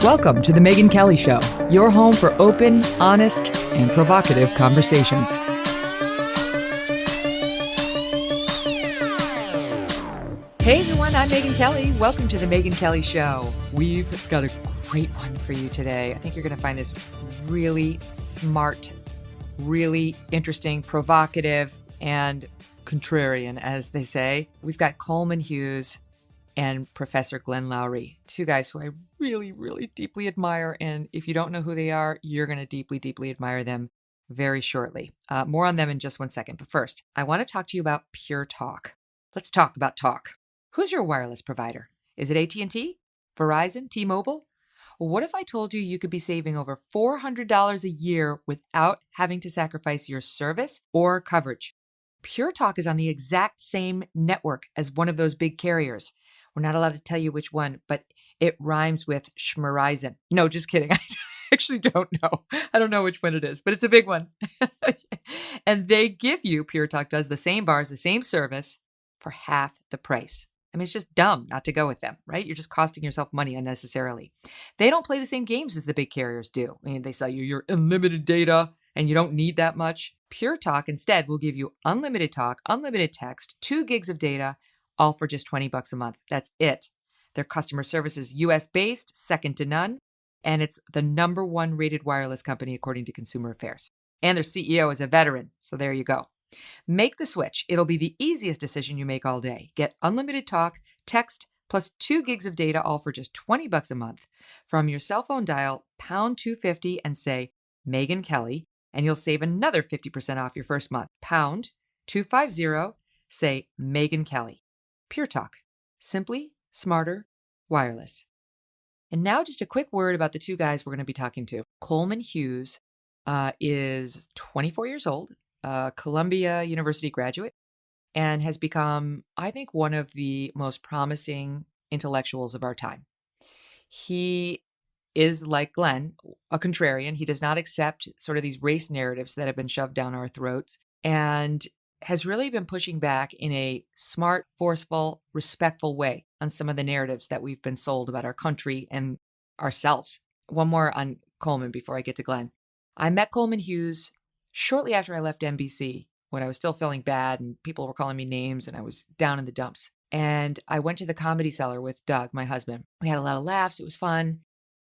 Welcome to The Megyn Kelly Show, your home for open, honest, and provocative conversations. Hey everyone, I'm Megyn Kelly. Welcome to The Megyn Kelly Show. We've got a great one for you today. I think you're going to find this really smart, really interesting, provocative, and contrarian, as they say. We've got Coleman Hughes and Professor Glenn Loury, two guys who I really, really deeply admire. And if you don't know who they are, you're going to deeply, deeply admire them very shortly. More on them in just 1 second. But first, I want to talk to you about Pure Talk. Let's talk about talk. Who's your wireless provider? Is it AT&T, Verizon, T-Mobile? Well, what if I told you you could be saving over $400 a year without having to sacrifice your service or coverage? Pure Talk is on the exact same network as one of those big carriers. We're not allowed to tell you which one, but it rhymes with Schmerizon. No, just kidding. I actually don't know. I don't know which one it is, but it's a big one. And they give you, Pure Talk does, the same bars, the same service for half the price. I mean, it's just dumb not to go with them, right? You're just costing yourself money unnecessarily. They don't play the same games as the big carriers do. I mean, they sell you your unlimited data and you don't need that much. Pure Talk instead will give you unlimited talk, unlimited text, 2 gigs of data, all for just $20 a month. That's it. Their customer service is US-based, second to none, and it's the #1 rated wireless company according to Consumer Affairs. And their CEO is a veteran, so there you go. Make the switch. It'll be the easiest decision you make all day. Get unlimited talk, text, plus 2 gigs of data, all for just $20 a month. From your cell phone, dial pound 250 and say Megyn Kelly, and you'll save another 50% off your first month. Pound 250, say Megyn Kelly. Pure Talk. Simply smarter wireless. And now just a quick word about the two guys we're going to be talking to. Coleman Hughes is 24 years old, a Columbia University graduate, and has become, I think, one of the most promising intellectuals of our time. He is, like Glenn, a contrarian. He does not accept sort of these race narratives that have been shoved down our throats, and has really been pushing back in a smart, forceful, respectful way on some of the narratives that we've been sold about our country and ourselves. One more on Coleman before I get to Glenn. I met Coleman Hughes shortly after I left NBC, when I was still feeling bad and people were calling me names and I was down in the dumps. And I went to the Comedy Cellar with Doug, my husband. We had a lot of laughs. It was fun.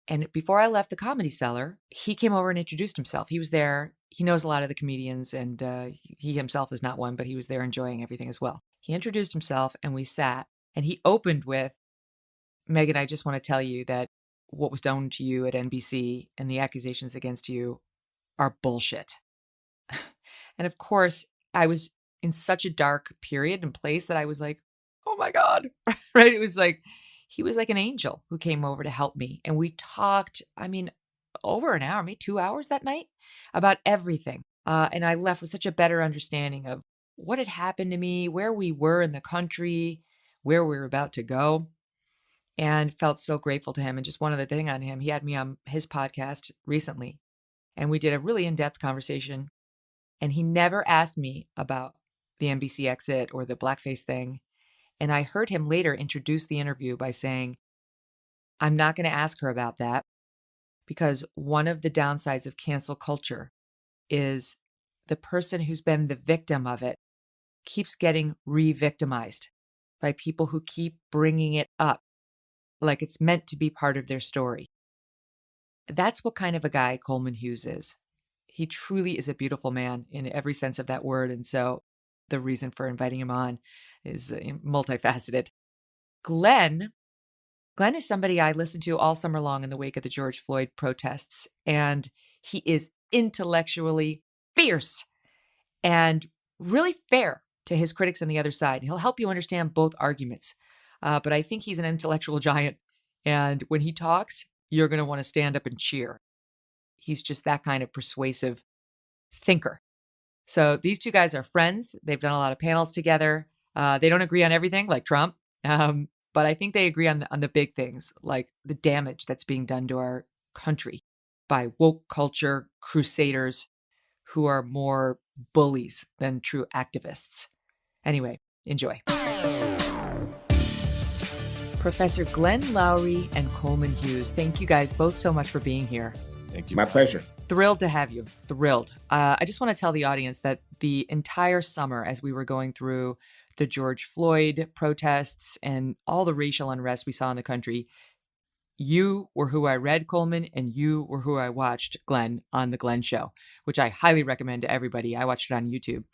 And before I left the Comedy Cellar, he came over and introduced himself. He was there. He knows a lot of the comedians, and he himself is not one, but he was there enjoying everything as well. He introduced himself, and we sat, and he opened with, Megyn, I just want to tell you that what was done to you at NBC and the accusations against you are bullshit. And of course, I was in such a dark period and place that I was like, oh my God, right? It was like, he was like an angel who came over to help me. And we talked, I mean, over an hour, maybe 2 hours that night about everything. And I left with such a better understanding of what had happened to me, where we were in the country, where we were about to go, and felt so grateful to him. And just one other thing on him, he had me on his podcast recently, and we did a really in-depth conversation. And he never asked me about the NBC exit or the blackface thing. And I heard him later introduce the interview by saying, I'm not going to ask her about that because one of the downsides of cancel culture is the person who's been the victim of it keeps getting re-victimized by people who keep bringing it up like it's meant to be part of their story. That's what kind of a guy Coleman Hughes is. He truly is a beautiful man in every sense of that word. And so the reason for inviting him on is multifaceted. Glenn is somebody I listened to all summer long in the wake of the George Floyd protests. And he is intellectually fierce and really fair to his critics on the other side. He'll help you understand both arguments. But I think he's an intellectual giant. And when he talks, you're going to want to stand up and cheer. He's just that kind of persuasive thinker. So these two guys are friends. They've done a lot of panels together. They don't agree on everything like Trump. But I think they agree on the big things, like the damage that's being done to our country by woke culture crusaders who are more bullies than true activists. Anyway, enjoy. Professor Glenn Loury and Coleman Hughes. Thank you guys both so much for being here. Thank you. My pleasure. Thrilled to have you. Thrilled. I just want to tell the audience that the entire summer, as we were going through the George Floyd protests and all the racial unrest we saw in the country, you were who I read, Coleman, and you were who I watched, Glenn, on The Glenn Show, which I highly recommend to everybody. I watched it on YouTube.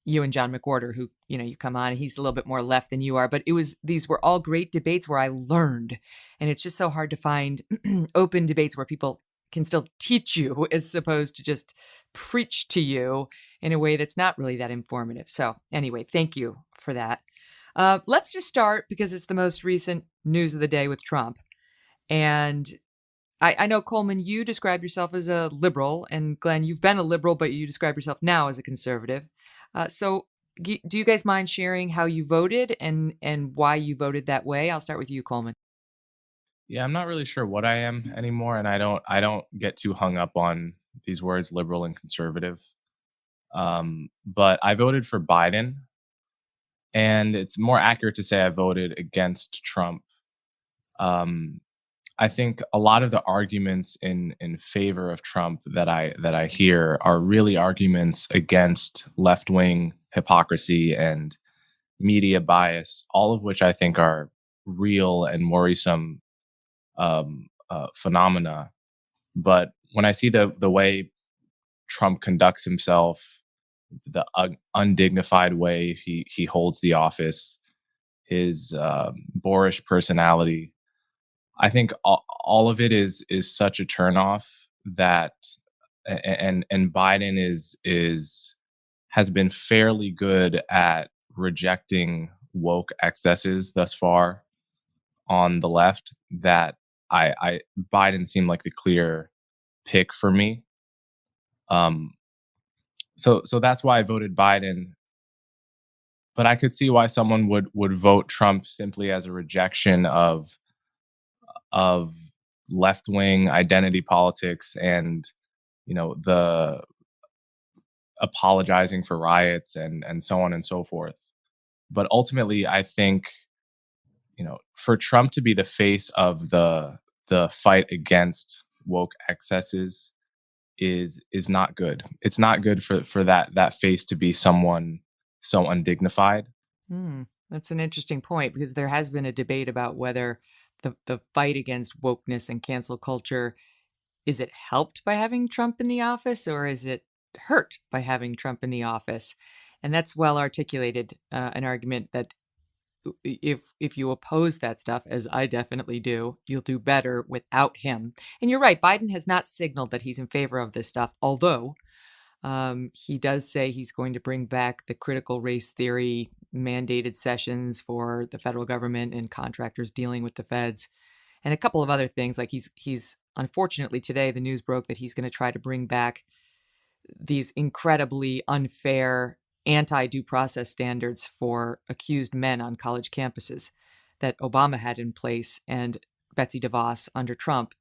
You and John McWhorter, who, you come on, he's a little bit more left than you are, but these were all great debates where I learned. And it's just so hard to find open debates where people can still teach you as opposed to just preach to you in a way that's not really that informative. So anyway, thank you for that. Let's just start because it's the most recent news of the day with Trump. And I know, Coleman, you describe yourself as a liberal, and Glenn, you've been a liberal, but you describe yourself now as a conservative. So do you guys mind sharing how you voted and why you voted that way? I'll start with you, Coleman. Yeah, I'm not really sure what I am anymore, and I don't get too hung up on these words, liberal and conservative. But I voted for Biden, and it's more accurate to say I voted against Trump. I think a lot of the arguments in favor of Trump that I hear are really arguments against left-wing hypocrisy and media bias, all of which I think are real and worrisome phenomena. But when I see the way Trump conducts himself, the undignified way he holds the office, his boorish personality, I think all of it is such a turnoff that, and Biden has been fairly good at rejecting woke excesses thus far on the left, that Biden seemed like the clear pick for me. So that's why I voted Biden. But I could see why someone would vote Trump simply as a rejection of left-wing identity politics and the apologizing for riots and so on and so forth. But ultimately, I think for Trump to be the face of the fight against woke excesses is not good. It's not good for that face to be someone so undignified. That's an interesting point, because there has been a debate about whether the fight against wokeness and cancel culture, is it helped by having Trump in the office, or is it hurt by having Trump in the office? And that's well articulated, an argument that if you oppose that stuff, as I definitely do, you'll do better without him. And you're right, Biden has not signaled that he's in favor of this stuff, although he does say he's going to bring back the critical race theory mandated sessions for the federal government and contractors dealing with the feds, and a couple of other things. Like he's unfortunately, today the news broke that he's going to try to bring back these incredibly unfair anti-due process standards for accused men on college campuses that Obama had in place and Betsy DeVos under Trump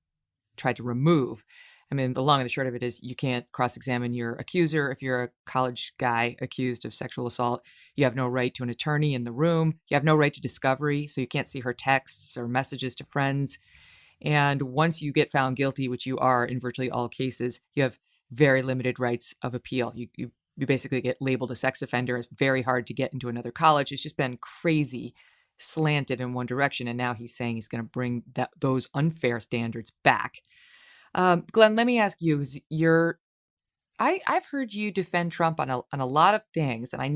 tried to remove. I mean, the long and the short of it is you can't cross-examine your accuser. If you're a college guy accused of sexual assault, you have no right to an attorney in the room. You have no right to discovery, so you can't see her texts or messages to friends. And once you get found guilty, which you are in virtually all cases, you have very limited rights of appeal. You basically get labeled a sex offender. It's very hard to get into another college. It's just been crazy slanted in one direction. And now he's saying he's going to bring those unfair standards back. Glenn, let me ask you, I've heard you defend Trump on a lot of things, and I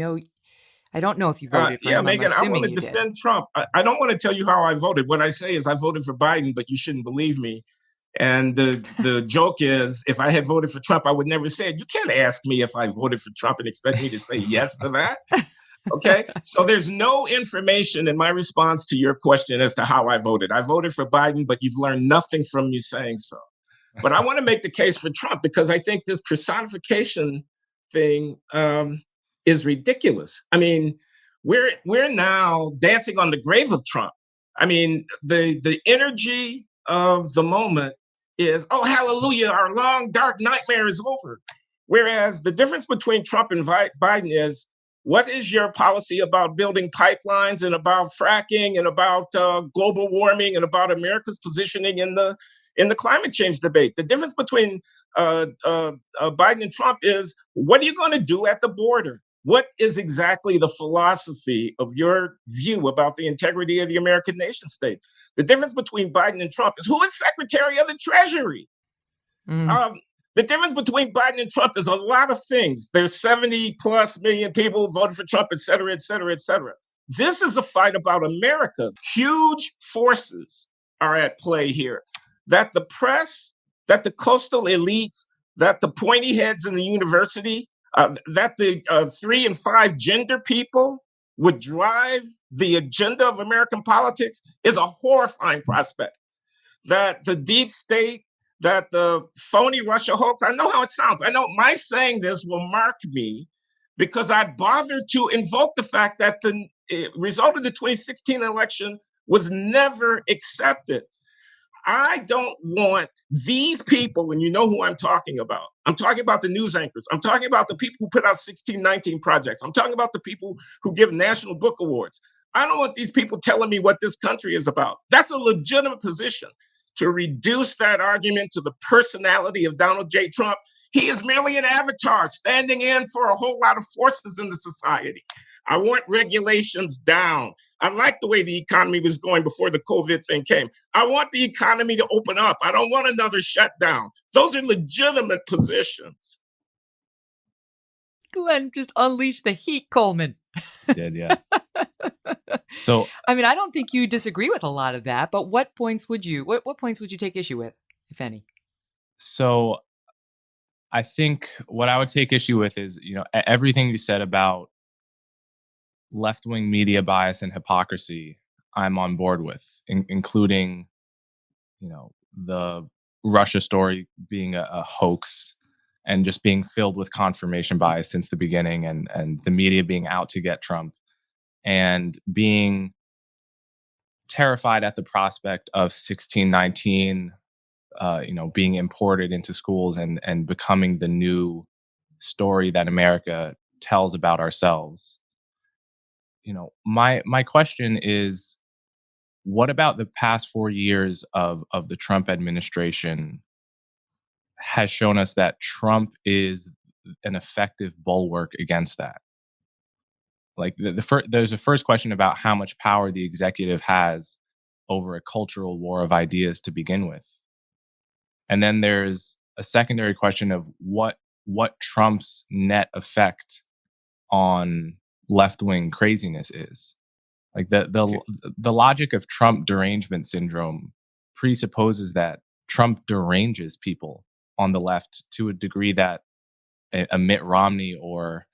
don't know if you voted for him. Megyn, I want to defend Trump. I don't want to tell you how I voted. What I say is I voted for Biden, but you shouldn't believe me. And the joke is, if I had voted for Trump, I would never say it. You can't ask me if I voted for Trump and expect me to say yes to that. Okay, so there's no information in my response to your question as to how I voted. I voted for Biden, but you've learned nothing from me saying so. But I want to make the case for Trump because I think this personification thing is ridiculous. I mean, we're now dancing on the grave of Trump. I mean, the energy of the moment is, oh, hallelujah, our long, dark nightmare is over. Whereas the difference between Trump and Biden is What is your policy about building pipelines and about fracking and about global warming and about America's positioning in the climate change debate? The difference between Biden and Trump is, what are you going to do at the border? What is exactly the philosophy of your view about the integrity of the American nation state? The difference between Biden and Trump is, who is Secretary of the Treasury? Um, the difference between Biden and Trump is a lot of things. There's 70 plus million people who voted for Trump, et cetera, et cetera, et cetera. This is a fight about America. Huge forces are at play here. That the press, that the coastal elites, that the pointy heads in the university, that the 3 and 5 gender people would drive the agenda of American politics is a horrifying prospect. That the deep state, that the phony Russia hoax, I know how it sounds. I know my saying this will mark me because I bothered to invoke the fact that the result of the 2016 election was never accepted. I don't want these people, and you know who I'm talking about. I'm talking about the news anchors. I'm talking about the people who put out 1619 projects. I'm talking about the people who give National Book Awards. I don't want these people telling me what this country is about. That's a legitimate position. To reduce that argument to the personality of Donald J. Trump, he is merely an avatar standing in for a whole lot of forces in the society. I want regulations down. I like the way the economy was going before the COVID thing came. I want the economy to open up. I don't want another shutdown. Those are legitimate positions. Glenn just unleashed the heat, Coleman. Did, yeah. So, I mean, I don't think you disagree with a lot of that, but what points would you take issue with, if any? So I think what I would take issue with is, everything you said about left-wing media bias and hypocrisy, I'm on board with, including, the Russia story being a hoax and just being filled with confirmation bias since the beginning, and the media being out to get Trump and being terrified at the prospect of 1619, being imported into schools and becoming the new story that America tells about ourselves. My question is, what about the past 4 years of the Trump administration has shown us that Trump is an effective bulwark against that? Like there's a first question about how much power the executive has over a cultural war of ideas to begin with. And then there's a secondary question of what Trump's net effect on left-wing craziness is. Like the logic of Trump derangement syndrome presupposes that Trump deranges people on the left to a degree that a Mitt Romney or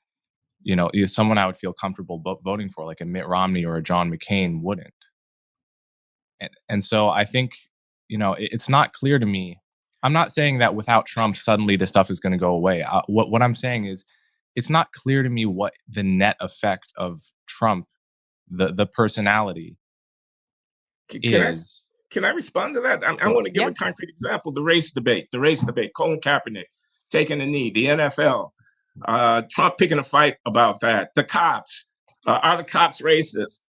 someone I would feel comfortable voting for, like a Mitt Romney or a John McCain, wouldn't. And so I think it's not clear to me. I'm not saying that without Trump suddenly this stuff is going to go away. What I'm saying is, it's not clear to me what the net effect of Trump, the personality, is. Can I respond to that? I want to give a concrete example. The race debate. Colin Kaepernick taking a knee. The NFL. Trump picking a fight about that. The cops. Are the cops racist?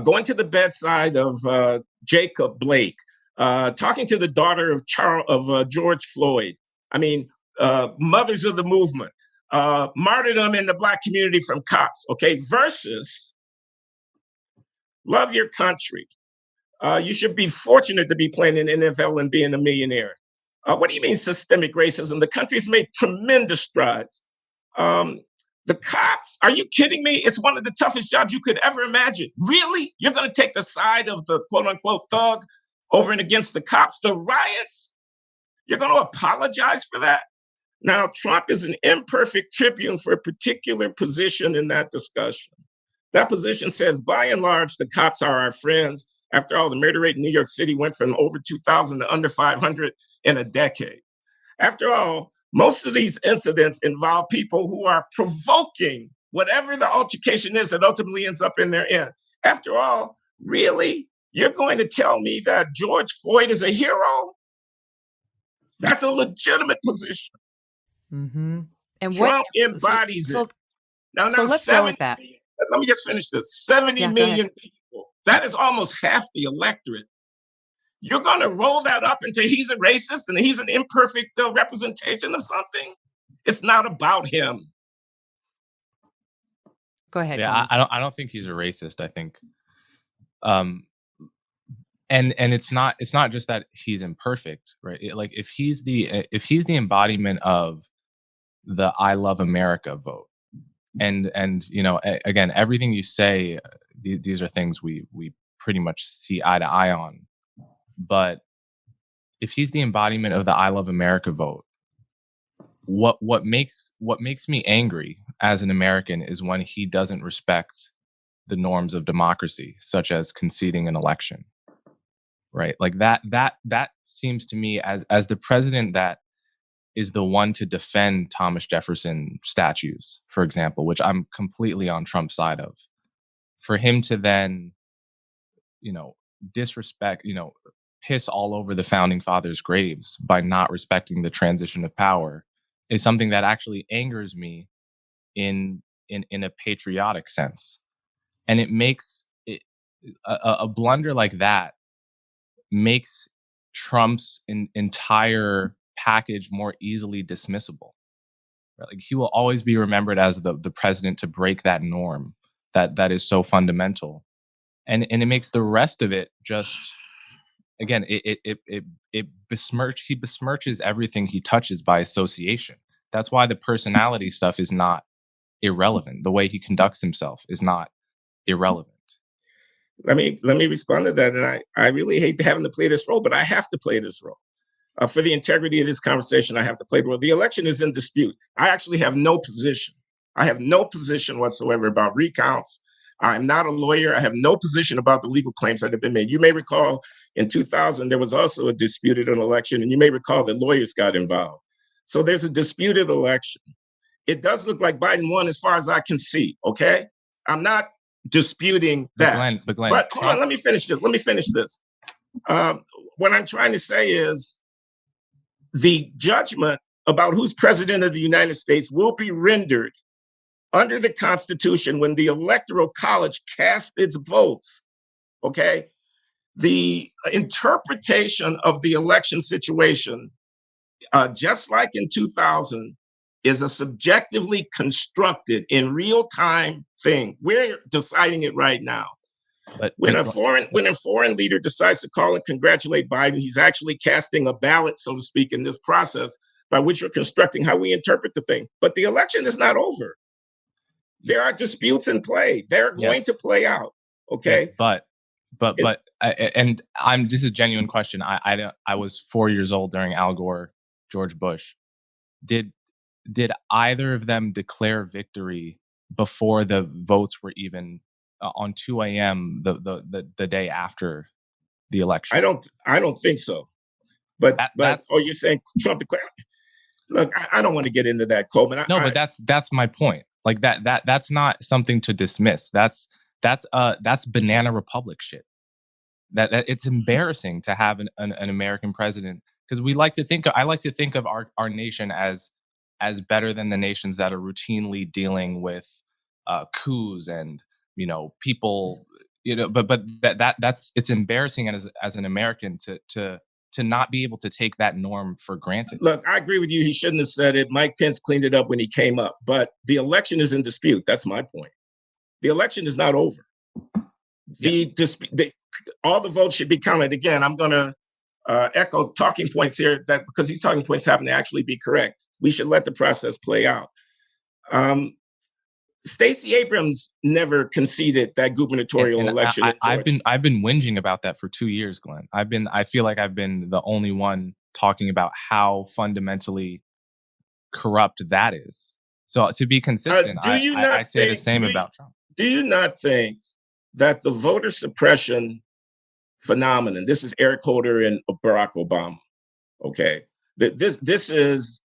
Going to the bedside of Jacob Blake. Talking to the daughter of George Floyd. I mean, mothers of the movement. Martyrdom in the Black community from cops. Okay, versus love your country. You should be fortunate to be playing in the NFL and being a millionaire. What do you mean systemic racism? The country's made tremendous strides. The cops, are you kidding me? It's one of the toughest jobs you could ever imagine. Really? You're going to take the side of the quote unquote thug over and against the cops? The riots? You're going to apologize for that? Now, Trump is an imperfect tribune for a particular position in that discussion. That position says, by and large, the cops are our friends. After all, the murder rate in New York City went from over 2,000 to under 500 in a decade. After all, most of these incidents involve people who are provoking whatever the altercation is that ultimately ends up in their end. After all, really? You're going to tell me that George Floyd is a hero? That's a legitimate position. Mm-hmm. And Trump embodies it. Now, So let's go with that. Let me just finish this. 70 Yeah, go million ahead. people. That is almost half the electorate. You're going to roll that up into he's a racist and he's an imperfect representation of something. It's not about him. Go ahead, Yeah, Coleman. I don't think he's a racist. I think, and it's not just that he's imperfect, right? Like if he's the embodiment of the "I love America" vote, and again, everything you say, these are things we pretty much see eye to eye on. But if he's the embodiment of the "I love America" vote, what makes me angry as an American is when he doesn't respect the norms of democracy, such as conceding an election. Right? Like that seems to me, as the president that is the one to defend Thomas Jefferson statues, for example, which I'm completely on Trump's side of. For him to then, disrespect, piss all over the founding fathers' graves by not respecting the transition of power is something that actually angers me in a patriotic sense. And it makes it, a blunder like that makes Trump's entire package more easily dismissible. Right? Like he will always be remembered as the president to break that norm that is so fundamental, and it makes the rest of it just, again, it besmirches everything he touches by association. That's why the personality stuff is not irrelevant. The way he conducts himself is not irrelevant. Let me respond to that. And I really hate having to play this role, but I have to play this role. For the integrity of this conversation, I have to play the role. The election is in dispute. I actually have no position. I have no position whatsoever about recounts. I'm not a lawyer. I have no position about the legal claims that have been made. You may recall in 2000, there was also a disputed election, and you may recall that lawyers got involved. So there's a disputed election. It does look like Biden won as far as I can see, okay? I'm not disputing that. But Glenn, But hold on, let me finish this. What I'm trying to say is the judgment about who's president of the United States will be rendered under the Constitution when the Electoral College casts its votes, okay? The interpretation of the election situation, just like in 2000, is a subjectively constructed in real time thing. We're deciding it right now. When a foreign leader decides to call and congratulate Biden, he's actually casting a ballot, so to speak, in this process by which we're constructing how we interpret the thing. But the election is not over. There are disputes in play. They're going to play out. Okay. Yes, this is a genuine question. I was 4 years old during Al Gore, George Bush. Did either of them declare victory before the votes were even on 2 a.m. the day after the election? I don't think so. But you're saying Trump declared? Look, I don't want to get into that, Coleman. But that's my point. Like that's not something to dismiss. That's banana republic shit. That it's embarrassing to have an American president, because I like to think of our nation as better than the nations that are routinely dealing with coups and people, but that's it's embarrassing as an American to not be able to take that norm for granted. Look, I agree with you. He shouldn't have said it. Mike Pence cleaned it up when he came up, but the election is in dispute. That's my point. The election is not over. All the votes should be counted. Again, I'm going to echo talking points here, that because these talking points happen to actually be correct. We should let the process play out. Stacey Abrams never conceded that gubernatorial election. I've been whinging about that for 2 years, Glenn. I feel like I've been the only one talking about how fundamentally corrupt that is. So to be consistent, I say the same about Trump. Do you not think that the voter suppression phenomenon, this is Eric Holder and Barack Obama, okay, that this is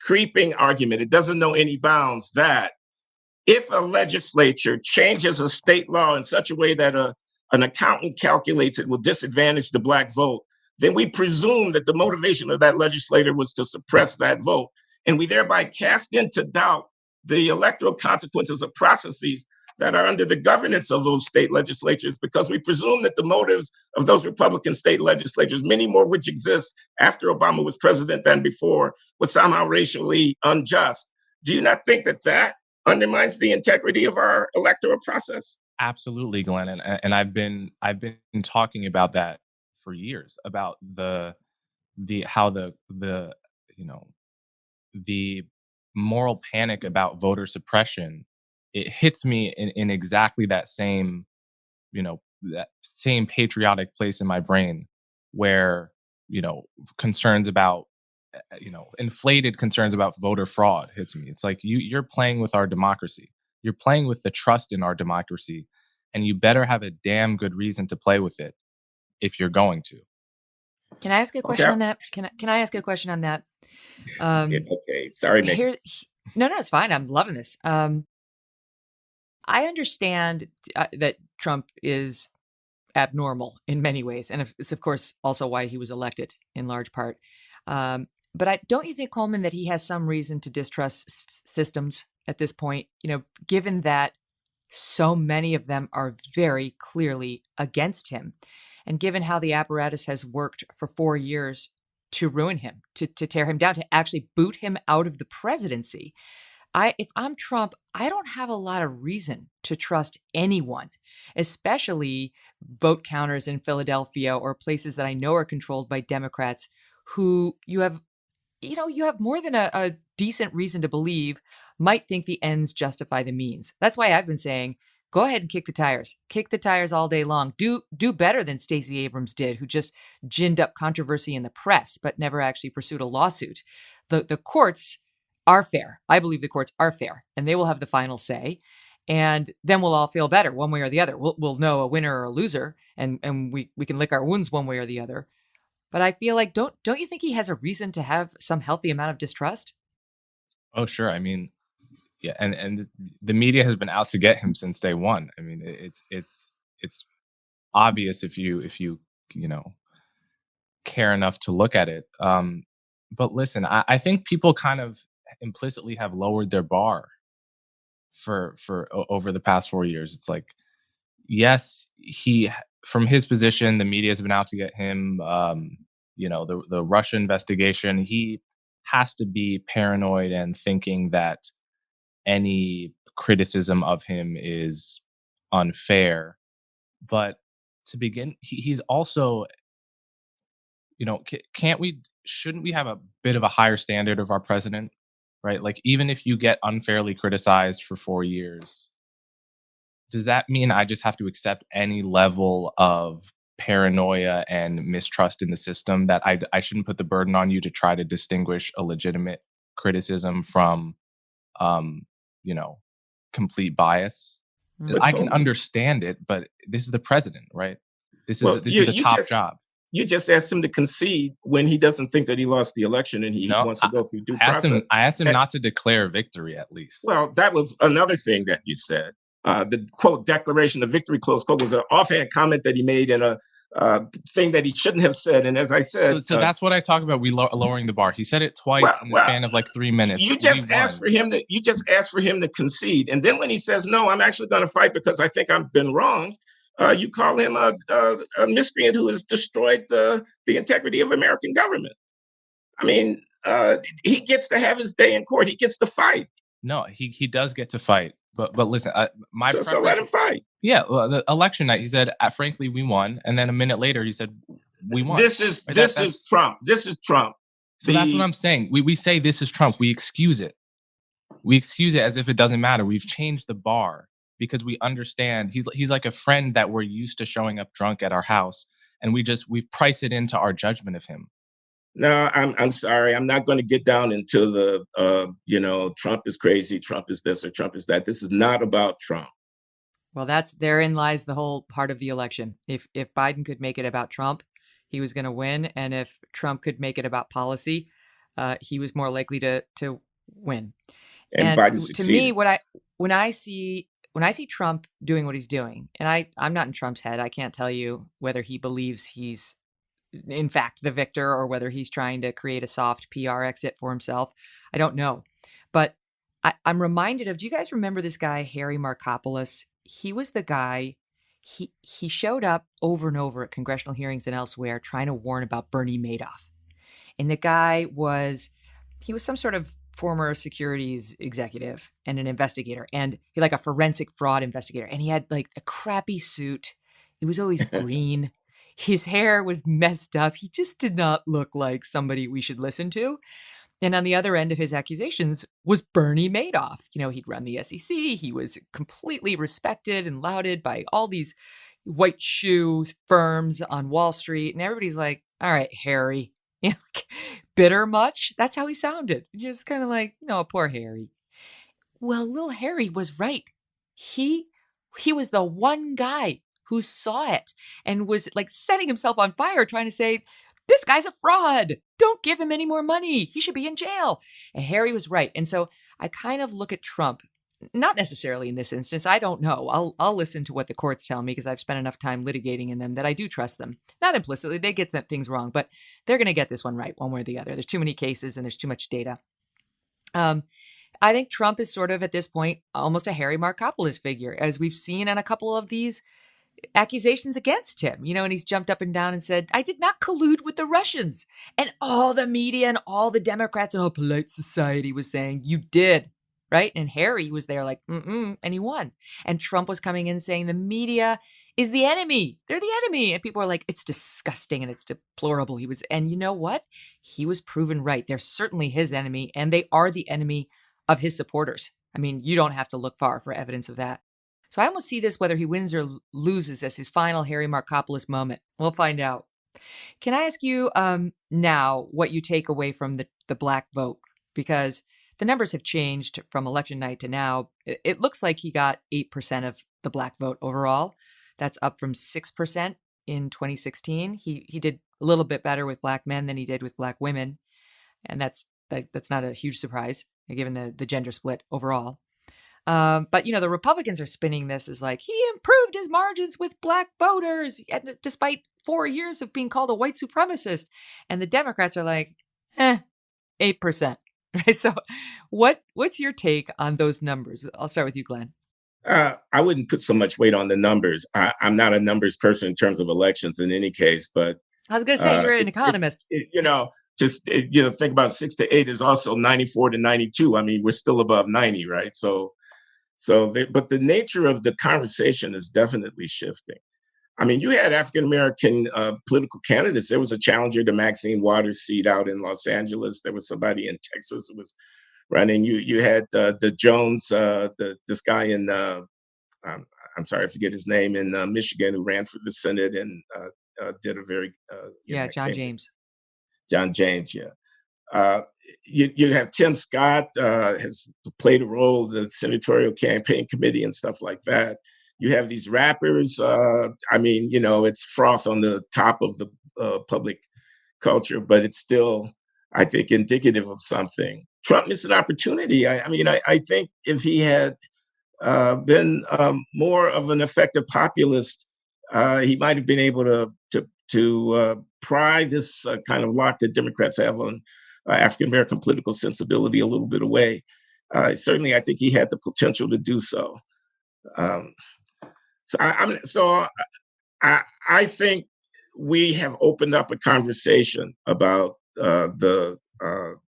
creeping argument, it doesn't know any bounds, that if a legislature changes a state law in such a way that an accountant calculates it will disadvantage the Black vote, then we presume that the motivation of that legislator was to suppress that vote. And we thereby cast into doubt the electoral consequences of processes that are under the governance of those state legislatures, because we presume that the motives of those Republican state legislatures, many more which exist after Obama was president than before, was somehow racially unjust. Do you not think that that undermines the integrity of our electoral process? Absolutely, Glenn, and I've been talking about that for years, about the how the you know the moral panic about voter suppression. It hits me in exactly that same patriotic place in my brain where concerns about inflated concerns about voter fraud hits me. It's like you're playing with our democracy. You're playing with the trust in our democracy, and you better have a damn good reason to play with it if you're going to. Can I ask a question Okay. on that? Can I ask a question on that? Um, Okay. Sorry, Megyn. no, it's fine. I'm loving this. I understand that Trump is abnormal in many ways, and it's of course also why he was elected in large part. But don't you think, Coleman, that he has some reason to distrust systems at this point? Given that so many of them are very clearly against him, and given how the apparatus has worked for 4 years to ruin him, to tear him down, to actually boot him out of the presidency. If I'm Trump, I don't have a lot of reason to trust anyone, especially vote counters in Philadelphia or places that I know are controlled by Democrats who you have more than a decent reason to believe might think the ends justify the means. That's why I've been saying, go ahead and kick the tires. Kick the tires all day long. Do better than Stacey Abrams did, who just ginned up controversy in the press but never actually pursued a lawsuit. The courts are fair. I believe the courts are fair, and they will have the final say. And then we'll all feel better one way or the other. We'll know a winner or a loser, and we can lick our wounds one way or the other. But I feel like don't you think he has a reason to have some healthy amount of distrust? Oh, sure. I mean, yeah, and the media has been out to get him since day one. I mean, it's obvious if you care enough to look at it. But listen, I think people kind of implicitly have lowered their bar over the past 4 years. It's like, yes, from his position, the media has been out to get him. The Russia investigation, he has to be paranoid and thinking that any criticism of him is unfair. But to begin, he's also, can't we, shouldn't we have a bit of a higher standard of our president, right? Like, even if you get unfairly criticized for 4 years, does that mean I just have to accept any level of paranoia and mistrust in the system, that I shouldn't put the burden on you to try to distinguish a legitimate criticism from, um, you know, complete bias? Mm. But I can Coleman, understand it, but this is the president, right? well, This is the top job. you just asked him to concede when he doesn't think that he lost the election and he No, wants to go through due I asked him. process. I asked him And, not to declare victory, at least. well, that was another thing that you said. The quote declaration of victory, close quote, was an offhand comment that he made in a thing that he shouldn't have said. And as I said, So that's what I talk about. Lowering the bar. He said it twice in the well, span of like 3 minutes. you just asked for him to concede, and then when he says no, I'm actually going to fight because I think I've been wrong. You call him a miscreant who has destroyed the integrity of American government. I mean, he gets to have his day in court. He gets to fight. No, he does get to fight. But listen, my So let him preference. fight. Yeah, well, the election night, he said, "Frankly, we won," and then a minute later, he said, "We won." This is Right, this is Trump. This is Trump. so that's what I'm saying. We say this is Trump. We excuse it. We excuse it as if it doesn't matter. We've changed the bar because we understand he's like a friend that we're used to showing up drunk at our house, and we price it into our judgment of him. No, I'm sorry. I'm not going to get down into the Trump is crazy, Trump is this or Trump is that. This is not about Trump. Well, therein lies the whole part of the election. If Biden could make it about Trump, he was going to win, and if Trump could make it about policy, he was more likely to win. And And Biden to me, succeeded. when I see Trump doing what he's doing, and I'm not in Trump's head, I can't tell you whether he believes he's in fact the victor or whether he's trying to create a soft PR exit for himself. I don't know. But I'm reminded of, do you guys remember this guy, Harry Markopolos? He was the guy, he showed up over and over at congressional hearings and elsewhere trying to warn about Bernie Madoff. And the guy was, he was some sort of former securities executive and an investigator, and he like a forensic fraud investigator. And he had like a crappy suit. It was always green. His hair was messed up. He just did not look like somebody we should listen to. And on the other end of his accusations was Bernie Madoff. You know, he'd run the SEC. He was completely respected and lauded by all these white shoe firms on Wall Street. And everybody's like, all right, Harry, you know, like, bitter much? That's how he sounded. Just kind of like, no, poor Harry. Well, little Harry was right. He was the one guy who saw it and was like setting himself on fire trying to say, this guy's a fraud. Don't give him any more money. He should be in jail. And Harry was right. And so I kind of look at Trump, not necessarily in this instance. I don't know. I'll listen to what the courts tell me because I've spent enough time litigating in them that I do trust them. Not implicitly. They get some things wrong, but they're going to get this one right one way or the other. There's too many cases and there's too much data. I think Trump is sort of at this point almost a Harry Markopolos figure, as we've seen in a couple of these accusations against him, you know, and he's jumped up and down and said, I did not collude with the Russians. And all the media and all the Democrats and all polite society was saying, you did, right? And Harry was there like, and he won. And Trump was coming in saying the media is the enemy. They're the enemy. And people are like, it's disgusting and it's deplorable. And you know what? He was proven right. They're certainly his enemy, and they are the enemy of his supporters. I mean, you don't have to look far for evidence of that. So I almost see this, whether he wins or loses, as his final Harry Markopolos moment. We'll find out. Can I ask you now what you take away from the black vote? Because the numbers have changed from election night to now. It looks like he got 8% of the black vote overall. That's up from 6% in 2016. He did a little bit better with black men than he did with black women. And that's not a huge surprise, given the gender split overall. But, you know, the Republicans are spinning this as like, he improved his margins with black voters, despite 4 years of being called a white supremacist. And the Democrats are like, 8%. Right? So what's your take on those numbers? I'll start with you, Glenn. I wouldn't put so much weight on the numbers. I'm not a numbers person in terms of elections in any case, but I was going to say, you're an economist. Think about 6 to 8 is also 94 to 92. I mean, we're still above 90, right? But the nature of the conversation is definitely shifting. I mean, you had African-American political candidates. There was a challenger to Maxine Waters' seat out in Los Angeles. There was somebody in Texas who was running. You had the Jones, this guy in, I'm sorry, I forget his name, in Michigan, who ran for the Senate and did a very... John James. John James, yeah. You have Tim Scott has played a role in the senatorial campaign committee and stuff like that. You have these rappers. It's froth on the top of the public culture, but it's still, I think, indicative of something. Trump missed an opportunity. I think if he had been more of an effective populist, he might have been able to pry this kind of lock that Democrats have on African-American political sensibility a little bit away. Certainly, I think he had the potential to do so. I think we have opened up a conversation about the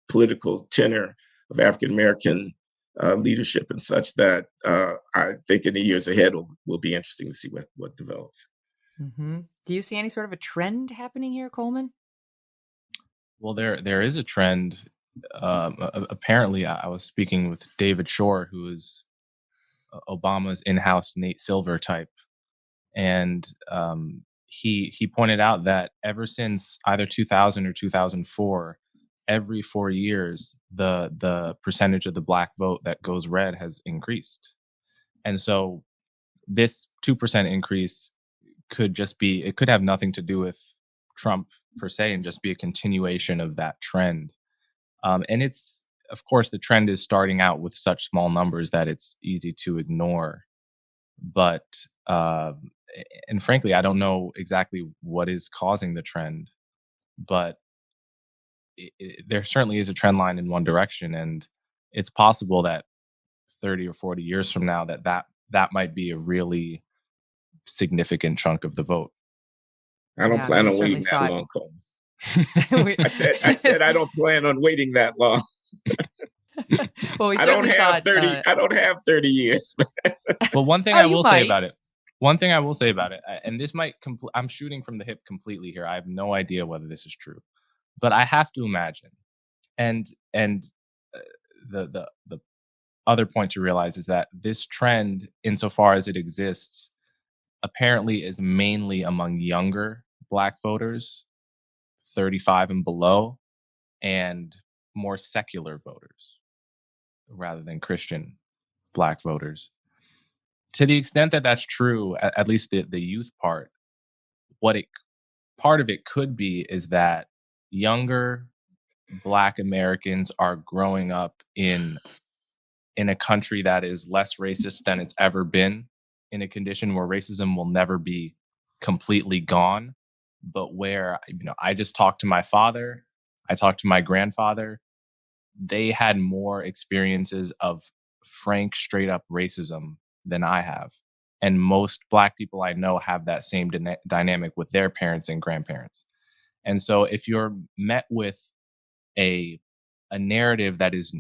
political tenor of African-American leadership and such that I think in the years ahead will be interesting to see what develops. Mm-hmm. Do you see any sort of a trend happening here, Coleman? Well, there is a trend. Apparently, I was speaking with David Shore, who is Obama's in-house Nate Silver type, and he pointed out that ever since either 2000 or 2004, every 4 years, the percentage of the black vote that goes red has increased, and so this 2% increase could have nothing to do with Trump per se, and just be a continuation of that trend. And it's, of course, the trend is starting out with such small numbers that it's easy to ignore. But, and frankly, I don't know exactly what is causing the trend, but there certainly is a trend line in one direction. And it's possible that 30 or 40 years from now, that might be a really significant chunk of the vote. I don't Yeah, I mean, plan we on certainly waiting that saw long, Coleman. it. I said I don't plan on waiting that long. Well, we I don't certainly saw have it. 30. I don't have 30 years. Well, one thing Oh, I you will say might. about it, one thing I will say about it, and this might, I'm shooting from the hip completely here. I have no idea whether this is true, but I have to imagine, and uh, the other point to realize is that this trend, insofar as it exists, apparently is mainly among younger Black voters, 35 and below, and more secular voters rather than Christian Black voters. To the extent that that's true, at least the youth part, what it part of it could be is that younger Black Americans are growing up in a country that is less racist than it's ever been, in a condition where racism will never be completely gone, but where, I just talked to my father, I talked to my grandfather, they had more experiences of frank, straight up racism than I have. And most Black people I know have that same dynamic with their parents and grandparents. And so if you're met with a a narrative that is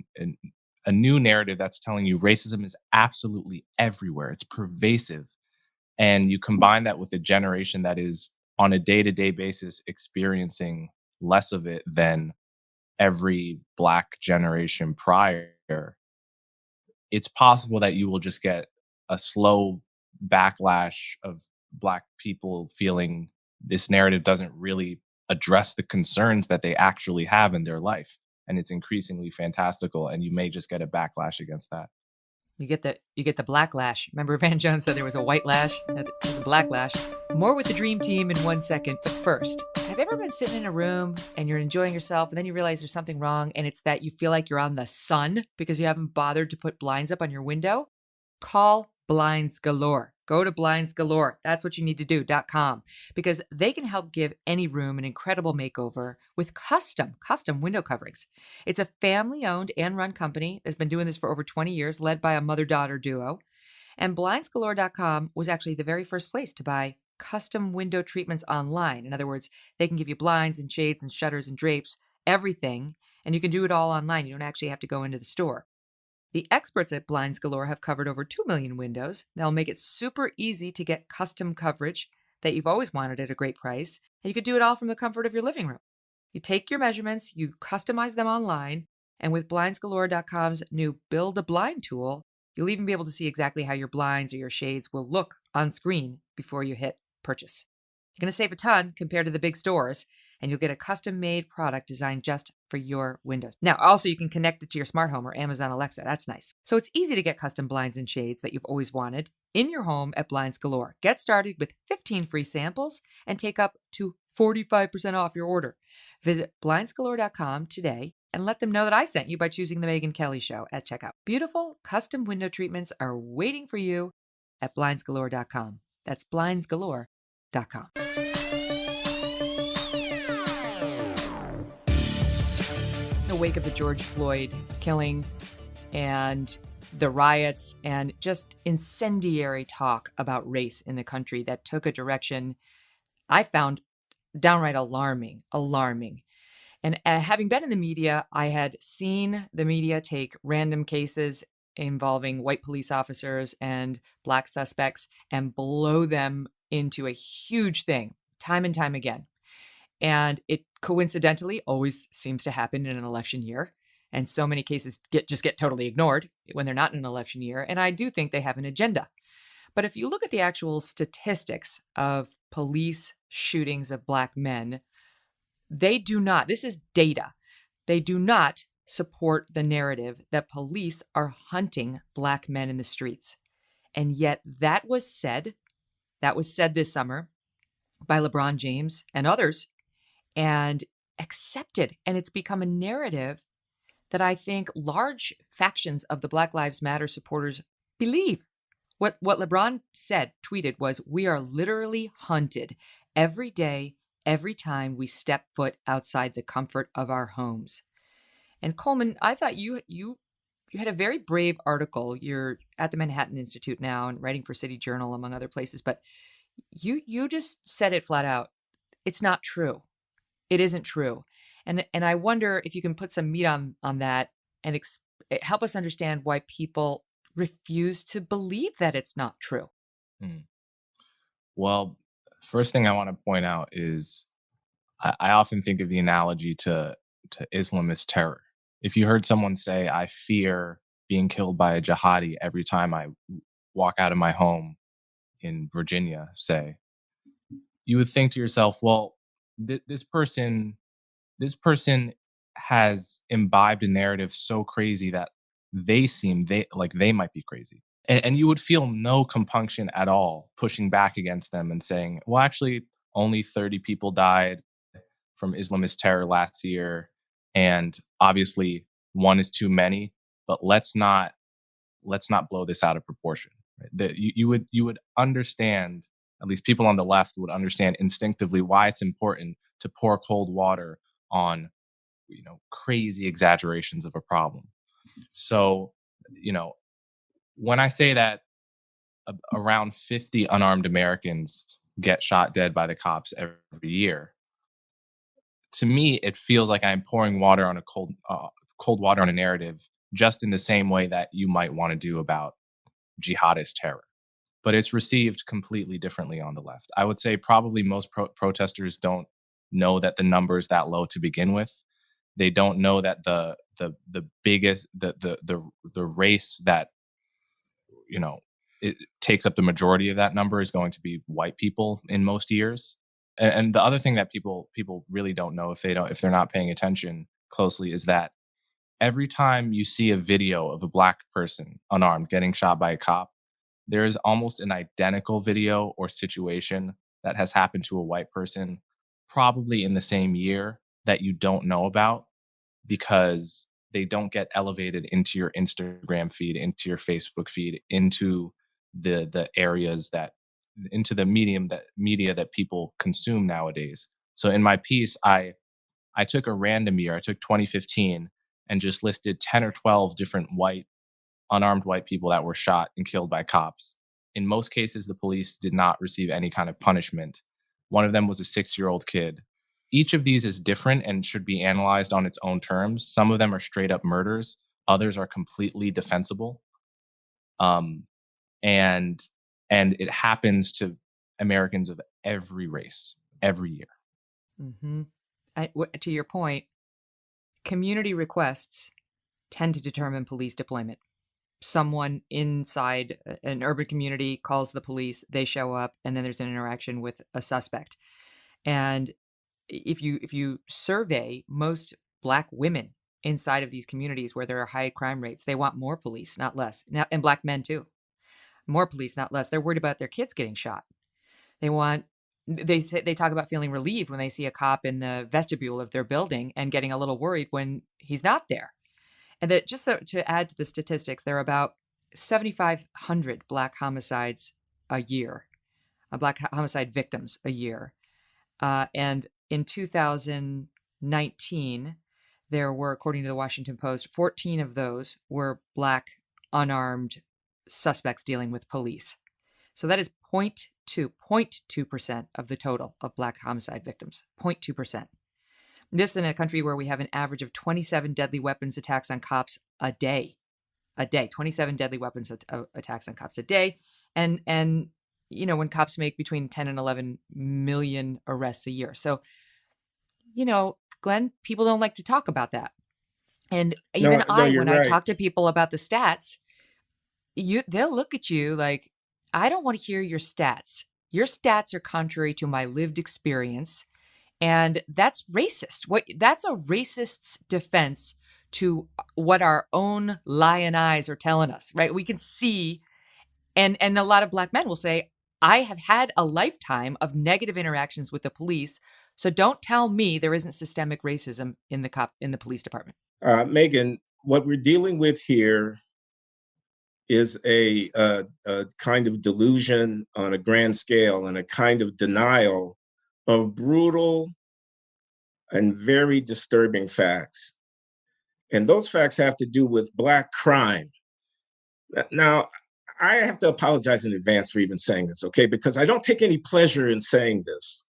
a new narrative that's telling you racism is absolutely everywhere, it's pervasive, and you combine that with a generation that is on a day-to-day basis experiencing less of it than every Black generation prior, it's possible that you will just get a slow backlash of Black people feeling this narrative doesn't really address the concerns that they actually have in their life. And it's increasingly fantastical. And you may just get a backlash against that. You get the black lash. Remember, Van Jones said there was a white lash, there's a black lash. More with the dream team in 1 second. But first, have you ever been sitting in a room and you're enjoying yourself, and then you realize there's something wrong, and it's that you feel like you're on the sun because you haven't bothered to put blinds up on your window? Call Blinds Galore. Go to Blinds Galore. That's what you need to do.com, because they can help give any room an incredible makeover with custom window coverings. It's a family-owned and run company that's been doing this for over 20 years, led by a mother-daughter duo. And blindsgalore.com was actually the very first place to buy custom window treatments online. In other words, they can give you blinds and shades and shutters and drapes, everything, and you can do it all online. You don't actually have to go into the store. The experts at Blinds Galore have covered over 2 million windows. They'll make it super easy to get custom coverage that you've always wanted at a great price, and you could do it all from the comfort of your living room. You take your measurements, you customize them online, and with blindsgalore.com's new Build a Blind tool, you'll even be able to see exactly how your blinds or your shades will look on screen before you hit purchase. You're going to save a ton compared to the big stores, and you'll get a custom-made product designed just for your windows. Now, also, you can connect it to your smart home or Amazon Alexa. That's nice. So it's easy to get custom blinds and shades that you've always wanted in your home at Blinds Galore. Get started with 15 free samples and take up to 45% off your order. Visit blindsgalore.com today and let them know that I sent you by choosing the Megyn Kelly Show at checkout. Beautiful custom window treatments are waiting for you at blindsgalore.com. That's blindsgalore.com. The wake of the George Floyd killing and the riots and just incendiary talk about race in the country that took a direction I found downright alarming. And having been in the media, I had seen the media take random cases involving white police officers and Black suspects and blow them into a huge thing time and time again. And it coincidentally always seems to happen in an election year. And so many cases just get totally ignored when they're not in an election year. And I do think they have an agenda. But if you look at the actual statistics of police shootings of Black men, they do not, this is data, they do not support the narrative that police are hunting Black men in the streets. And yet that was said this summer by LeBron James and others, and accepted. And it's become a narrative that I think large factions of the Black Lives Matter supporters believe. What LeBron tweeted was, "We are literally hunted every day, every time we step foot outside the comfort of our homes." And Coleman, I thought you had a very brave article. You're at the Manhattan Institute now and writing for City Journal, among other places, but you just said it flat out. It's not true. It isn't true. And I wonder if you can put some meat on that and help us understand why people refuse to believe that it's not true. Hmm. Well, first thing I want to point out is I often think of the analogy to Islamist terror. If you heard someone say, "I fear being killed by a jihadi every time I walk out of my home in Virginia," say, you would think to yourself, "Well, this person has imbibed a narrative so crazy that they might be crazy." And you would feel no compunction at all pushing back against them and saying, "Well, actually, only 30 people died from Islamist terror last year, and obviously one is too many, but let's not blow this out of proportion." Right? You would understand, at least people on the left would understand instinctively why it's important to pour cold water on crazy exaggerations of a problem. So, you know, when I say that around 50 unarmed Americans get shot dead by the cops every year, to me, it feels like I'm pouring water on a cold water on a narrative, just in the same way that you might want to do about jihadist terror. But it's received completely differently on the left. I would say probably most protesters don't know that the number is that low to begin with. They don't know that the biggest the race that you know it takes up the majority of that number is going to be white people in most years. And the other thing that people really don't know, if they're not paying attention closely, is that every time you see a video of a black person unarmed getting shot by a cop, there is almost an identical video or situation that has happened to a white person, probably in the same year, that you don't know about, because they don't get elevated into your Instagram feed, into your Facebook feed, into the areas that into the media that people consume nowadays. So in my piece, I took a random year. I took 2015 and just listed 10 or 12 different unarmed white people that were shot and killed by cops. In most cases, the police did not receive any kind of punishment. One of them was a 6-year-old kid. Each of these is different and should be analyzed on its own terms. Some of them are straight up murders, others are completely defensible. Um, and and it happens to Americans of every race every year. Mm-hmm. To your point, community requests tend to determine police deployment. Someone inside an urban community calls the police, they show up, and then there's an interaction with a suspect. And if you survey most black women inside of these communities where there are high crime rates, they want more police, not less. Now, and black men too, more police, not less. They're worried about their kids getting shot. They want they talk about feeling relieved when they see a cop in the vestibule of their building and getting a little worried when he's not there. And that just to add to the statistics, there are about 7,500 black homicides a year, black homicide victims a year. And in 2019, there were, according to the Washington Post, 14 of those were black unarmed suspects dealing with police. So that is 0.2% of the total of black homicide victims, 0.2%. This in a country where we have an average of 27 deadly weapons attacks on cops a day. 27 deadly weapons attacks on cops a day. And when cops make between 10 and 11 million arrests a year. So, Glenn, people don't like to talk about that. And even No, you're when I right. talk to people about the stats, they'll look at you like, I don't want to hear your stats. Your stats are contrary to my lived experience. And that's racist. That's a racist's defense to what our own lion eyes are telling us, right? We can see, and a lot of black men will say, I have had a lifetime of negative interactions with the police, so don't tell me there isn't systemic racism in the police department. Megyn, what we're dealing with here is a kind of delusion on a grand scale and a kind of denial of brutal and very disturbing facts. And those facts have to do with Black crime. Now, I have to apologize in advance for even saying this, okay? Because I don't take any pleasure in saying this.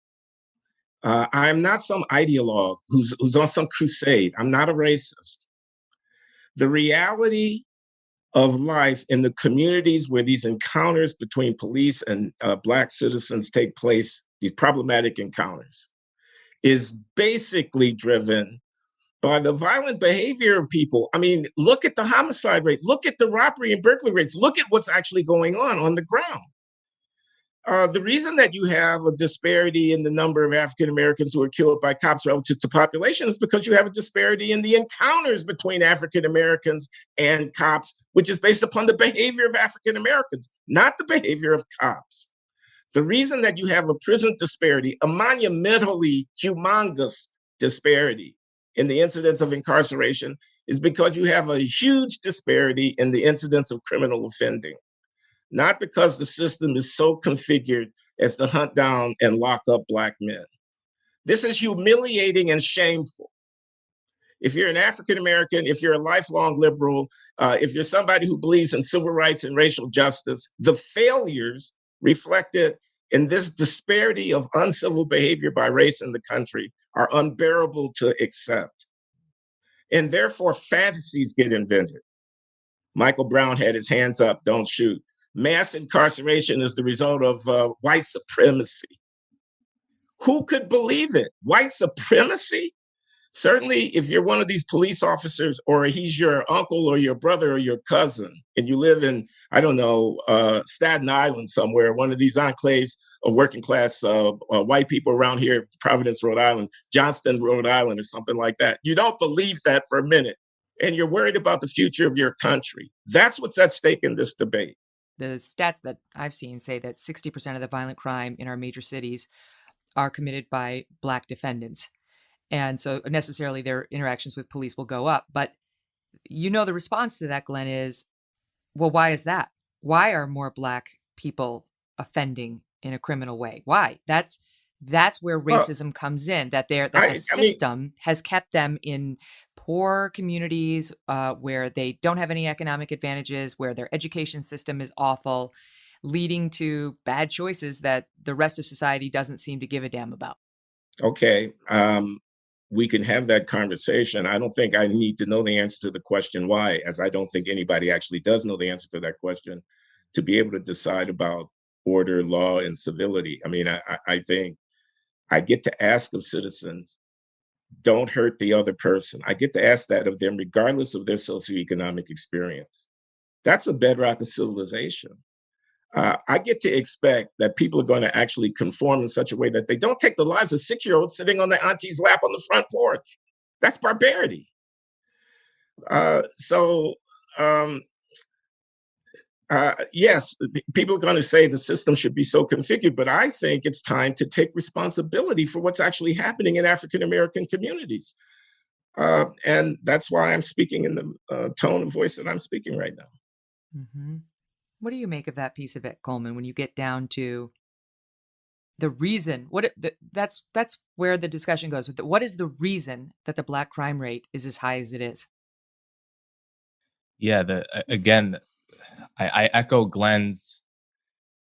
I'm not some ideologue who's on some crusade. I'm not a racist. The reality of life in the communities where these encounters between police and Black citizens take place, these problematic encounters, is basically driven by the violent behavior of people. I mean, look at the homicide rate, look at the robbery and burglary rates, look at what's actually going on the ground. The reason that you have a disparity in the number of African Americans who are killed by cops relative to population is because you have a disparity in the encounters between African Americans and cops, which is based upon the behavior of African Americans, not the behavior of cops. The reason that you have a prison disparity, a monumentally humongous disparity in the incidence of incarceration, is because you have a huge disparity in the incidence of criminal offending. Not because the system is so configured as to hunt down and lock up Black men. This is humiliating and shameful. If you're an African American, if you're a lifelong liberal, if you're somebody who believes in civil rights and racial justice, the failures reflected in this disparity of uncivil behavior by race in the country are unbearable to accept. And therefore, fantasies get invented. Michael Brown had his hands up, don't shoot. Mass incarceration is the result of white supremacy. Who could believe it? White supremacy? Certainly, if you're one of these police officers, or he's your uncle or your brother or your cousin, and you live in, I don't know, Staten Island somewhere, one of these enclaves of working class white people around here, Providence, Rhode Island, Johnston, Rhode Island, or something like that. You don't believe that for a minute, and you're worried about the future of your country. That's what's at stake in this debate. The stats that I've seen say that 60% of the violent crime in our major cities are committed by Black defendants. And so necessarily their interactions with police will go up. But the response to that, Glenn, is, well, why is that? Why are more Black people offending in a criminal way? Why? That's where racism comes in, that the system has kept them in poor communities where they don't have any economic advantages, where their education system is awful, leading to bad choices that the rest of society doesn't seem to give a damn about. Okay. We can have that conversation. I don't think I need to know the answer to the question why, as I don't think anybody actually does know the answer to that question to be able to decide about order, law, and civility. I mean, I think I get to ask of citizens, don't hurt the other person. I get to ask that of them, regardless of their socioeconomic experience. That's a bedrock of civilization. I get to expect that people are going to actually conform in such a way that they don't take the lives of 6-year-olds sitting on their auntie's lap on the front porch. That's barbarity. Yes, people are going to say the system should be so configured, but I think it's time to take responsibility for what's actually happening in African American communities. And that's why I'm speaking in the tone of voice that I'm speaking right now. Mm-hmm. What do you make of that piece of it, Coleman, when you get down to the reason? That's where the discussion goes. What is the reason that the Black crime rate is as high as it is? Yeah, I echo Glenn's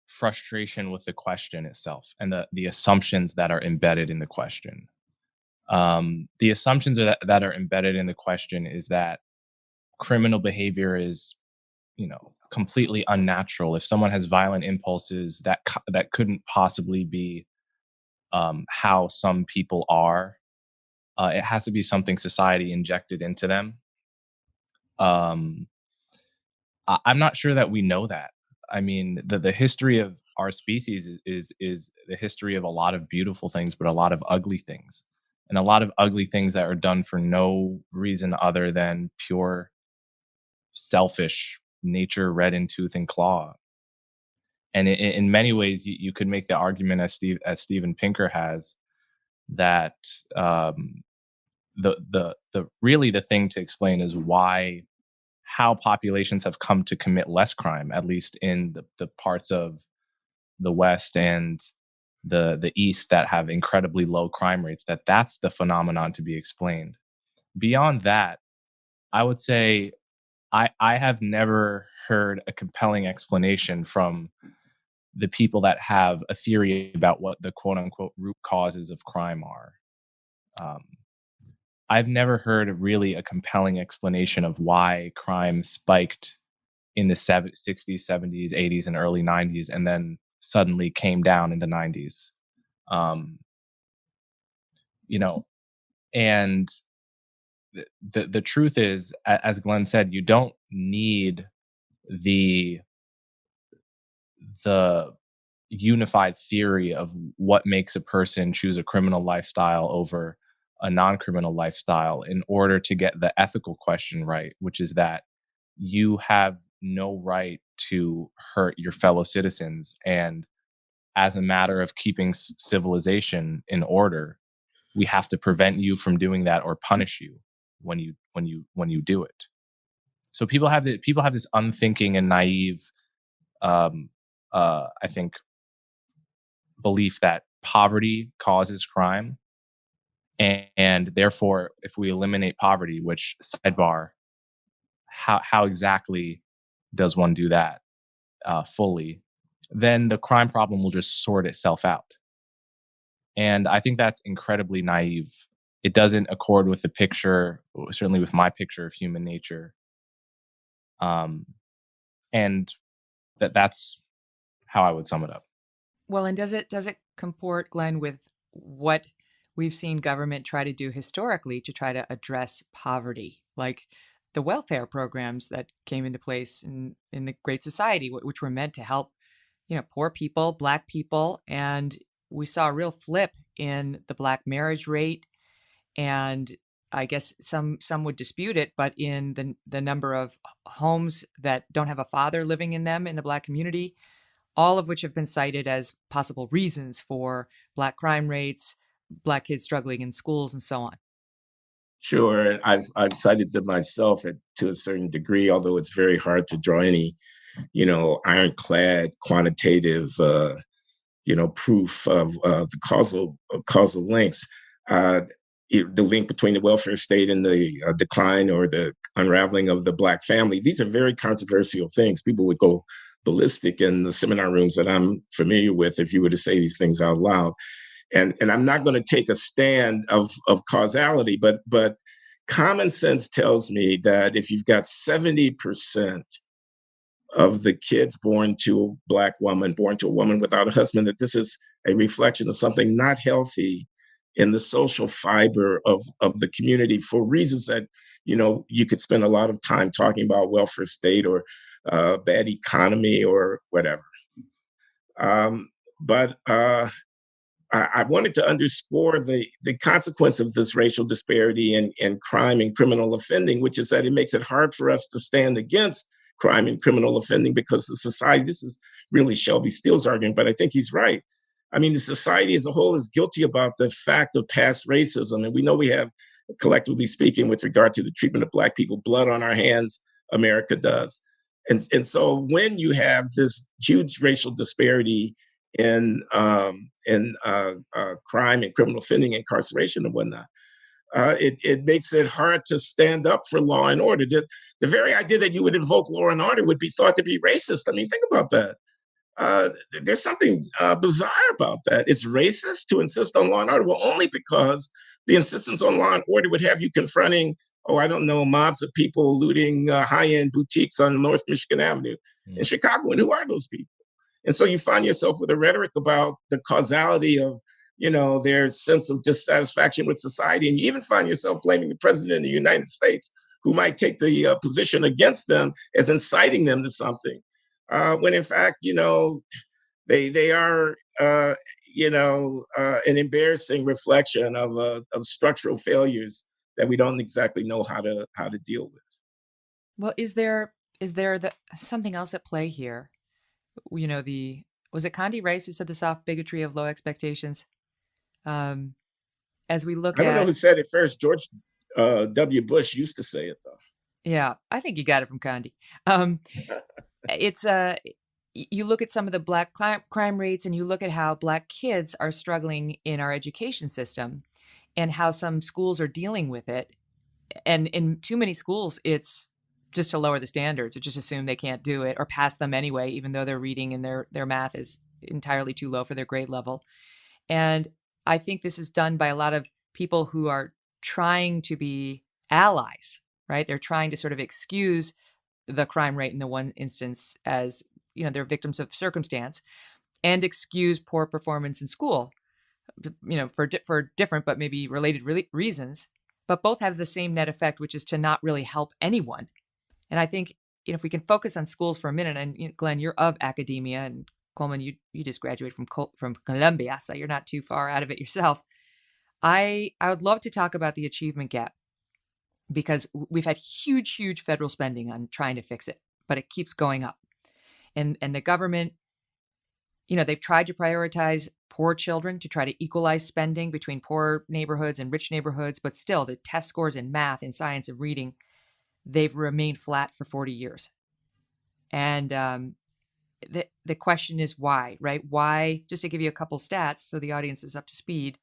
frustration with the question itself and the assumptions that are embedded in the question. The assumptions that are embedded in the question is that criminal behavior is, completely unnatural. If someone has violent impulses, that couldn't possibly be how some people are. It has to be something society injected into them. I'm not sure that we know that. I mean, the history of our species is the history of a lot of beautiful things, but a lot of ugly things, and a lot of ugly things that are done for no reason other than pure selfish nature, red in tooth and claw. And in many ways, you could make the argument, as Steven Pinker has, that the really the thing to explain is how populations have come to commit less crime, at least in the parts of the West and the East that have incredibly low crime rates. That's the phenomenon to be explained. Beyond that, I would say I have never heard a compelling explanation from the people that have a theory about what the quote unquote root causes of crime are. Um, I've never heard really a compelling explanation of why crime spiked in the 60s, 70s, 80s, and early 90s, and then suddenly came down in the 90s. Um, you know, and the truth is, as Glenn said, you don't need the the unified theory of what makes a person choose a criminal lifestyle over a non-criminal lifestyle in order to get the ethical question right, which is that you have no right to hurt your fellow citizens, and as a matter of keeping civilization in order, we have to prevent you from doing that or punish you when you do it. So people have this unthinking and naive, I think, belief that poverty causes crime, and therefore, if we eliminate poverty, which sidebar, how exactly does one do that fully? Then the crime problem will just sort itself out. And I think that's incredibly naive. It doesn't accord with the picture, certainly with my picture of human nature. Um, and that's how I would sum it up. Well, and does it comport, Glenn, with what we've seen government try to do historically to try to address poverty, like the welfare programs that came into place in the Great Society, which were meant to help, poor people, Black people, and we saw a real flip in the Black marriage rate, and I guess some would dispute it, but in the number of homes that don't have a father living in them in the Black community, all of which have been cited as possible reasons for Black crime rates, Black kids struggling in schools, and so on. Sure, and I've cited them myself to a certain degree, although it's very hard to draw any, ironclad quantitative, proof of the causal links. Uh, the link between the welfare state and the decline or the unraveling of the Black family. These are very controversial things. People would go ballistic in the seminar rooms that I'm familiar with if you were to say these things out loud. And I'm not going to take a stand of causality, but common sense tells me that if you've got 70% of the kids born to a Black woman, born to a woman without a husband, that this is a reflection of something not healthy in the social fiber of the community for reasons that, you could spend a lot of time talking about welfare state or bad economy or whatever. But I wanted to underscore the consequence of this racial disparity in crime and criminal offending, which is that it makes it hard for us to stand against crime and criminal offending because the society, this is really Shelby Steele's argument, but I think he's right. I mean, the society as a whole is guilty about the fact of past racism. And we know we have, collectively speaking, with regard to the treatment of Black people, blood on our hands, America does. And so when you have this huge racial disparity in crime and criminal offending, incarceration and whatnot, it makes it hard to stand up for law and order. The very idea that you would invoke law and order would be thought to be racist. I mean, think about that. There's something bizarre about that. It's racist to insist on law and order. Well, only because the insistence on law and order would have you confronting, I don't know, mobs of people looting high-end boutiques on North Michigan Avenue in Chicago. And who are those people? And so you find yourself with a rhetoric about the causality of, their sense of dissatisfaction with society. And you even find yourself blaming the president of the United States, who might take the position against them as inciting them to something. When in fact, they are, an embarrassing reflection of structural failures that we don't exactly know how to deal with. Well, is there something else at play here? Was it Condi Rice who said the soft bigotry of low expectations? As we look I don't know at, who said it first. George W. Bush used to say it, though. yeah, I think you got it from Condi. It's you look at some of the Black crime rates, and you look at how Black kids are struggling in our education system, and how some schools are dealing with it. And in too many schools, it's just to lower the standards or just assume they can't do it or pass them anyway, even though their reading and their math is entirely too low for their grade level. And I think this is done by a lot of people who are trying to be allies, right? They're trying to sort of excuse the crime rate in the one instance as, they're victims of circumstance, and excuse poor performance in school, for different but maybe related reasons. But both have the same net effect, which is to not really help anyone. And I think, if we can focus on schools for a minute, and Glenn, you're of academia, and Coleman, you just graduated from Columbia, so you're not too far out of it yourself. I would love to talk about the achievement gap, because we've had huge federal spending on trying to fix it, but it keeps going up. And the government, they've tried to prioritize poor children to try to equalize spending between poor neighborhoods and rich neighborhoods, but still the test scores in math and science and reading, they've remained flat for 40 years. And the question is why, right? Why? Just to give you a couple stats so the audience is up to speed,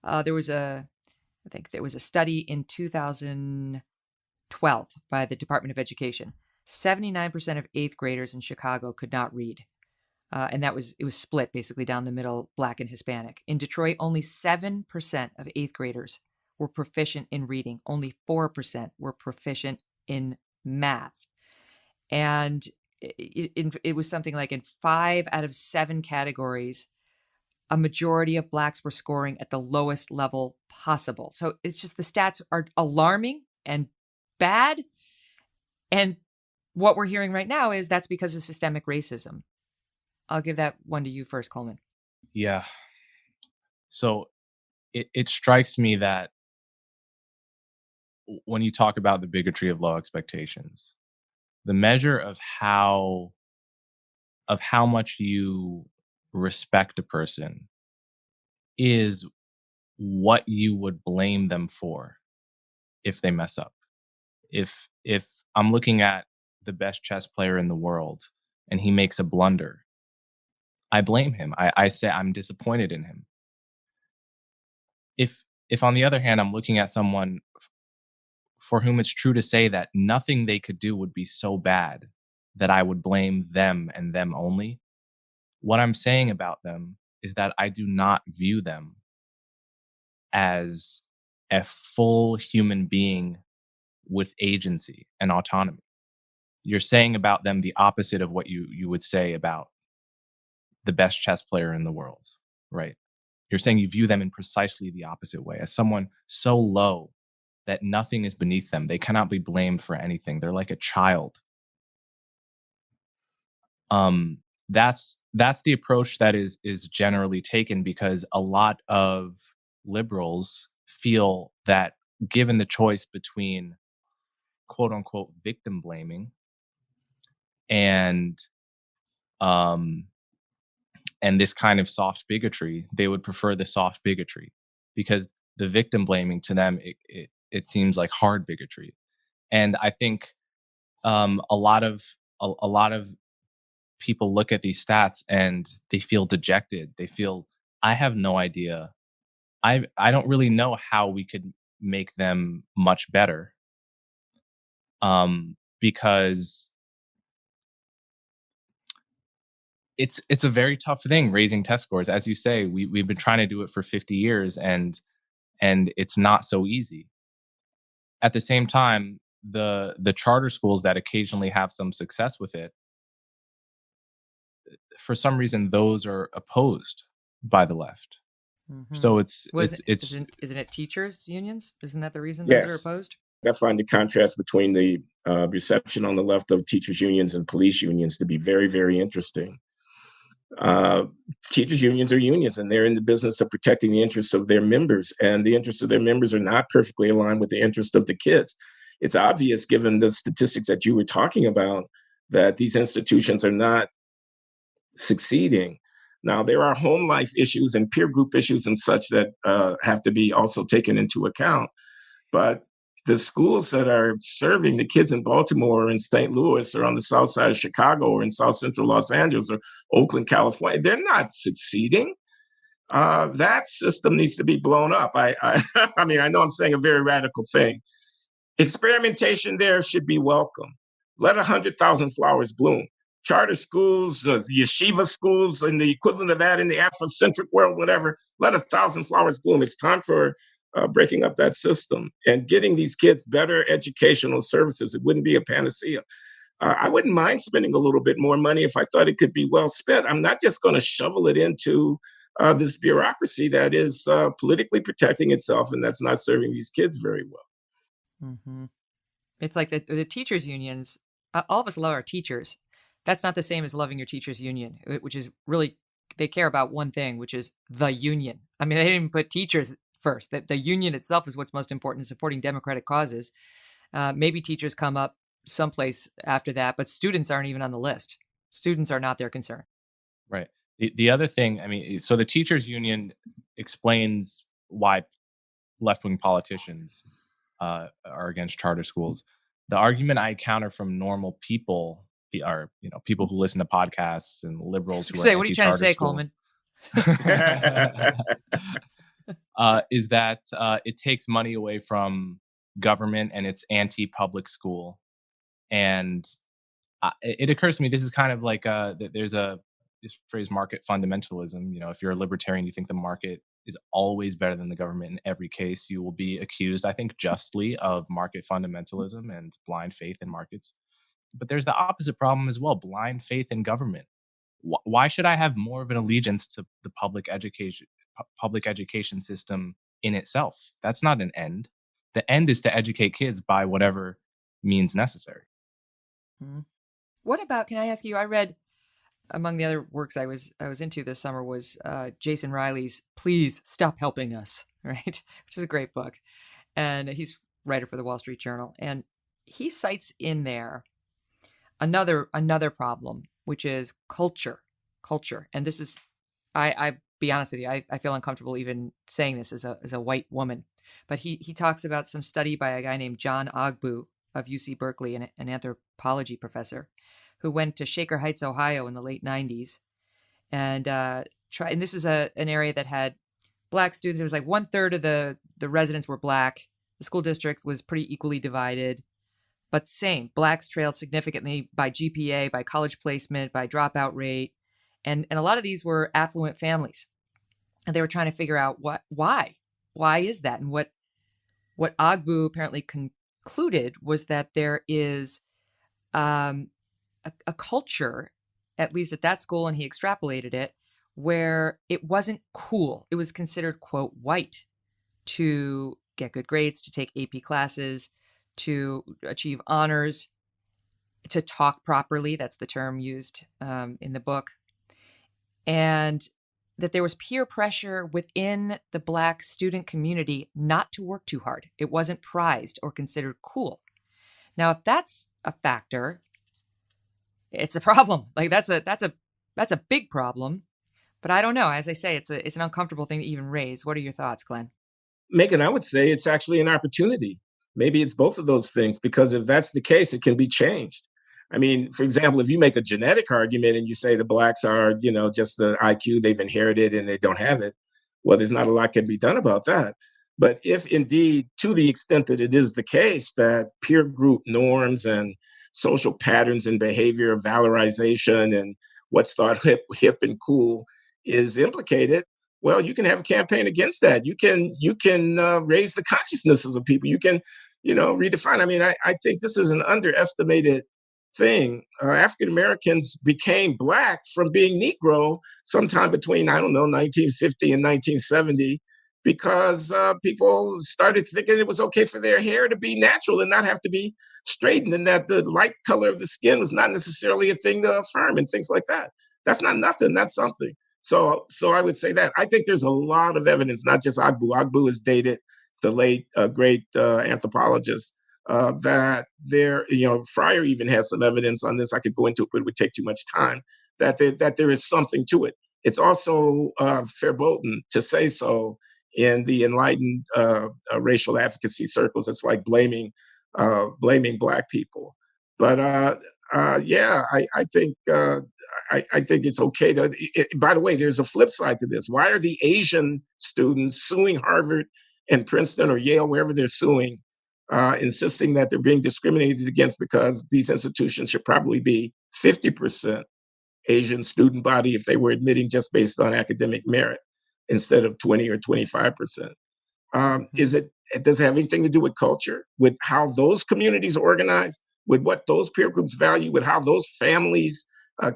I think there was a study in 2012 by the Department of Education. 79% of eighth graders in Chicago could not read. And it was split basically down the middle, Black and Hispanic. In Detroit, only 7% of eighth graders were proficient in reading. Only 4% were proficient in math. And it was something like in 5 out of 7 categories, a majority of Blacks were scoring at the lowest level possible. So it's just the stats are alarming and bad. And what we're hearing right now is that's because of systemic racism. I'll give that one to you first, Coleman. Yeah. So it strikes me that when you talk about the bigotry of low expectations, the measure of how much you respect a person is what you would blame them for if they mess up. If I'm looking at the best chess player in the world and he makes a blunder, I blame him. I say I'm disappointed in him. If on the other hand, I'm looking at someone for whom it's true to say that nothing they could do would be so bad that I would blame them and them only, what I'm saying about them is that I do not view them as a full human being with agency and autonomy. You're saying about them the opposite of what you would say about the best chess player in the world, right? You're saying you view them in precisely the opposite way, as someone so low that nothing is beneath them. They cannot be blamed for anything. They're like a child. That's the approach that is generally taken, because a lot of liberals feel that given the choice between quote unquote victim blaming and this kind of soft bigotry, they would prefer the soft bigotry, because the victim blaming to them, it seems like hard bigotry. And I think a lot of people look at these stats and they feel dejected. They feel, I have no idea. I don't really know how we could make them much better. Because it's a very tough thing, raising test scores. As you say, we've been trying to do it for 50 years and it's not so easy. At the same time, the charter schools that occasionally have some success with it, for some reason, those are opposed by the left. Mm-hmm. So isn't it teachers unions? Isn't that the reason yes. Those are opposed? I find the contrast between the reception on the left of teachers unions and police unions to be very, very interesting. Teachers unions are unions, and they're in the business of protecting the interests of their members, and the interests of their members are not perfectly aligned with the interest of the kids. It's obvious, given the statistics that you were talking about, that these institutions are not succeeding. Now, there are home life issues and peer group issues and such that have to be also taken into account. But the schools that are serving the kids in Baltimore or in St. Louis or on the south side of Chicago or in South Central Los Angeles or Oakland, California, they're not succeeding. That system needs to be blown up. I mean, I know I'm saying a very radical thing, Experimentation there should be welcome. Let 100,000 flowers bloom. Charter schools, yeshiva schools, and the equivalent of that in the Afrocentric world, whatever, let 1,000 flowers bloom. It's time for breaking up that system and getting these kids better educational services. It wouldn't be a panacea. I wouldn't mind spending a little bit more money if I thought it could be well spent. I'm not just going to shovel it into this bureaucracy that is politically protecting itself and that's not serving these kids very well. Mm-hmm. It's like the teachers' unions. All of us love our teachers. That's not the same as loving your teachers' union, which is really, they care about one thing, which is the union. I mean, they didn't even put teachers first. The union itself is what's most important in supporting democratic causes. Maybe teachers come up someplace after that, but students aren't even on the list. Students are not their concern. Right. The other thing, I mean, so the teachers union explains why left-wing politicians are against charter schools. The argument I counter from normal people are, people who listen to podcasts and liberals who Say, are what are you trying to say, Coleman? Is that it takes money away from government and it's anti-public school. And it occurs to me, this is kind of like there's this phrase, market fundamentalism. If you're a libertarian, you think the market is always better than the government in every case. You will be accused, I think, justly of market fundamentalism and blind faith in markets. But there's the opposite problem as well, blind faith in government. Why should I have more of an allegiance to the public education system in itself? That's not an end. The end is to educate kids by whatever means necessary. What about, can I ask you, I read, among the other works I was into this summer was Jason Riley's Please Stop Helping Us, right? Which is a great book. And he's writer for the Wall Street Journal. And he cites in there another problem, which is culture. And this is, I be honest with you, I feel uncomfortable even saying this as a white woman. But he talks about some study by a guy named John Ogbu of UC Berkeley, an anthropology professor, who went to Shaker Heights, Ohio in the late 90s. And and this is an area that had Black students. It was like 1/3 of the residents were Black. The school district was pretty equally divided. But same, Blacks trailed significantly by GPA, by college placement, by dropout rate. And a lot of these were affluent families. And they were trying to figure out why is that? And what Ogbu apparently concluded was that there is a culture, at least at that school, and he extrapolated it, where it wasn't cool. It was considered, quote, white to get good grades, to take AP classes, to achieve honors, to talk properly. That's the term used in the book. And that there was peer pressure within the Black student community not to work too hard. It wasn't prized or considered cool. Now, if that's a factor, it's a problem. Like that's a big problem. But I don't know. As I say, it's an uncomfortable thing to even raise. What are your thoughts, Glenn? Megyn, I would say it's actually an opportunity. Maybe it's both of those things, because if that's the case, it can be changed. I mean, for example, if you make a genetic argument and you say the Blacks are, just the IQ they've inherited and they don't have it, well, there's not a lot can be done about that. But if indeed, to the extent that it is the case that peer group norms and social patterns and behavior of valorization and what's thought hip and cool is implicated, well, you can have a campaign against that. You can raise the consciousnesses of people. You can, redefine. I mean, I think this is an underestimated thing. African Americans became Black from being Negro sometime between, 1950 and 1970, because people started thinking it was okay for their hair to be natural and not have to be straightened, and that the light color of the skin was not necessarily a thing to affirm and things like that. That's not nothing. That's something. So I would say that I think there's a lot of evidence, not just Ogbu. Ogbu is dated, the late great anthropologist, that there, Fryer even has some evidence on this. I could go into it, but it would take too much time. That there is something to it. It's also verboten to say so in the enlightened racial advocacy circles. It's like blaming Black people. But yeah, I think. I think it's okay to. By the way, there's a flip side to this. Why are the Asian students suing Harvard and Princeton or Yale, wherever they're suing, insisting that they're being discriminated against because these institutions should probably be 50% Asian student body if they were admitting just based on academic merit instead of 20 or 25%. Is it does it have anything to do with culture, with how those communities are organized, with what those peer groups value, with how those families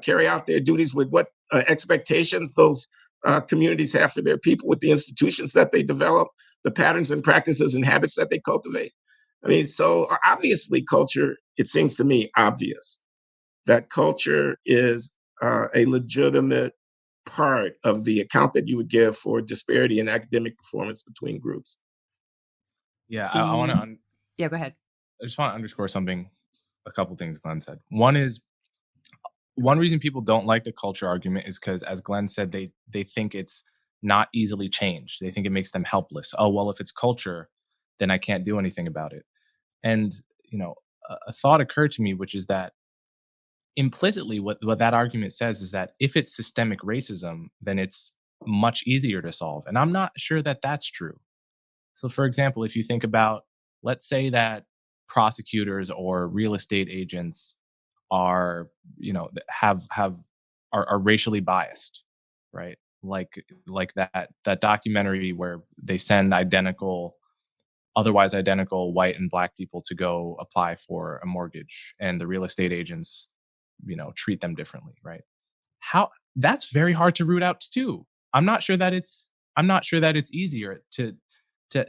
carry out their duties, with what expectations those communities have for their people, with the institutions that they develop, the patterns and practices and habits that they cultivate? I mean, so obviously, culture, it seems to me obvious that culture is a legitimate part of the account that you would give for disparity in academic performance between groups. Yeah, I want The to. Yeah, go ahead. I just want to underscore something. A couple things Glenn said. One is one reason people don't like the culture argument is because, as Glenn said, they think it's not easily changed. They think it makes them helpless. Oh well, if it's culture, then I can't do anything about it. And you know, a thought occurred to me, which is that implicitly, what that argument says is that if it's systemic racism, then it's much easier to solve. And I'm not sure that that's true. So, for example, if you think about, let's say that prosecutors or real estate agents are, are racially biased, right? Like that documentary where they send otherwise identical white and black people to go apply for a mortgage, and the real estate agents, treat them differently, right? How That's very hard to root out too. I'm not sure that it's easier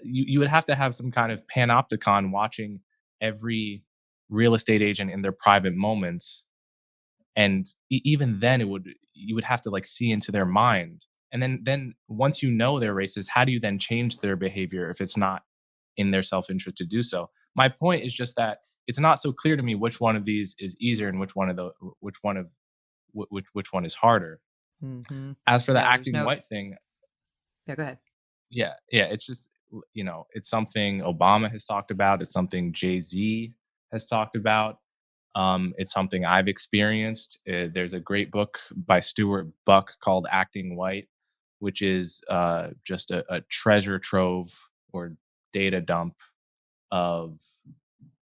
you would have to have some kind of panopticon watching every real estate agent in their private moments, and even then you would have to like see into their mind. And then once you know they're racist, how do you then change their behavior if it's not in their self-interest to do so? My point is just that it's not so clear to me which one of these is easier and which one is harder. Hmm. As for the Yeah, there's acting no. white thing, Yeah, go ahead. yeah, it's just, it's something Obama has talked about. It's something Jay-Z has talked about. It's something I've experienced. There's a great book by Stuart Buck called Acting White, which is just a treasure trove or data dump of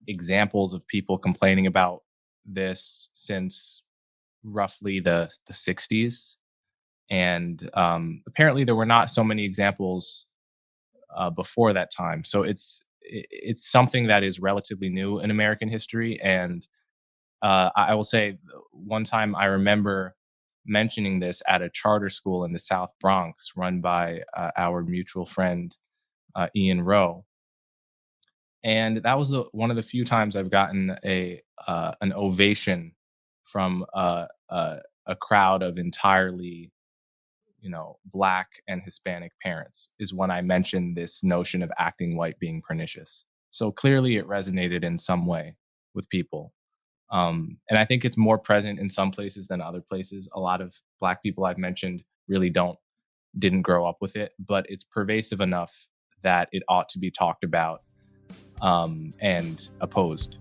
examples of people complaining about this since roughly the 60s. And apparently there were not so many examples before that time. So it's something that is relatively new in American history. And I will say, one time I remember mentioning this at a charter school in the South Bronx run by our mutual friend, Ian Rowe. And that was one of the few times I've gotten an ovation from a crowd of entirely, black and Hispanic parents, is when I mentioned this notion of acting white being pernicious. So clearly it resonated in some way with people. And I think it's more present in some places than other places. A lot of black people I've mentioned really didn't grow up with it, but it's pervasive enough that it ought to be talked about and opposed.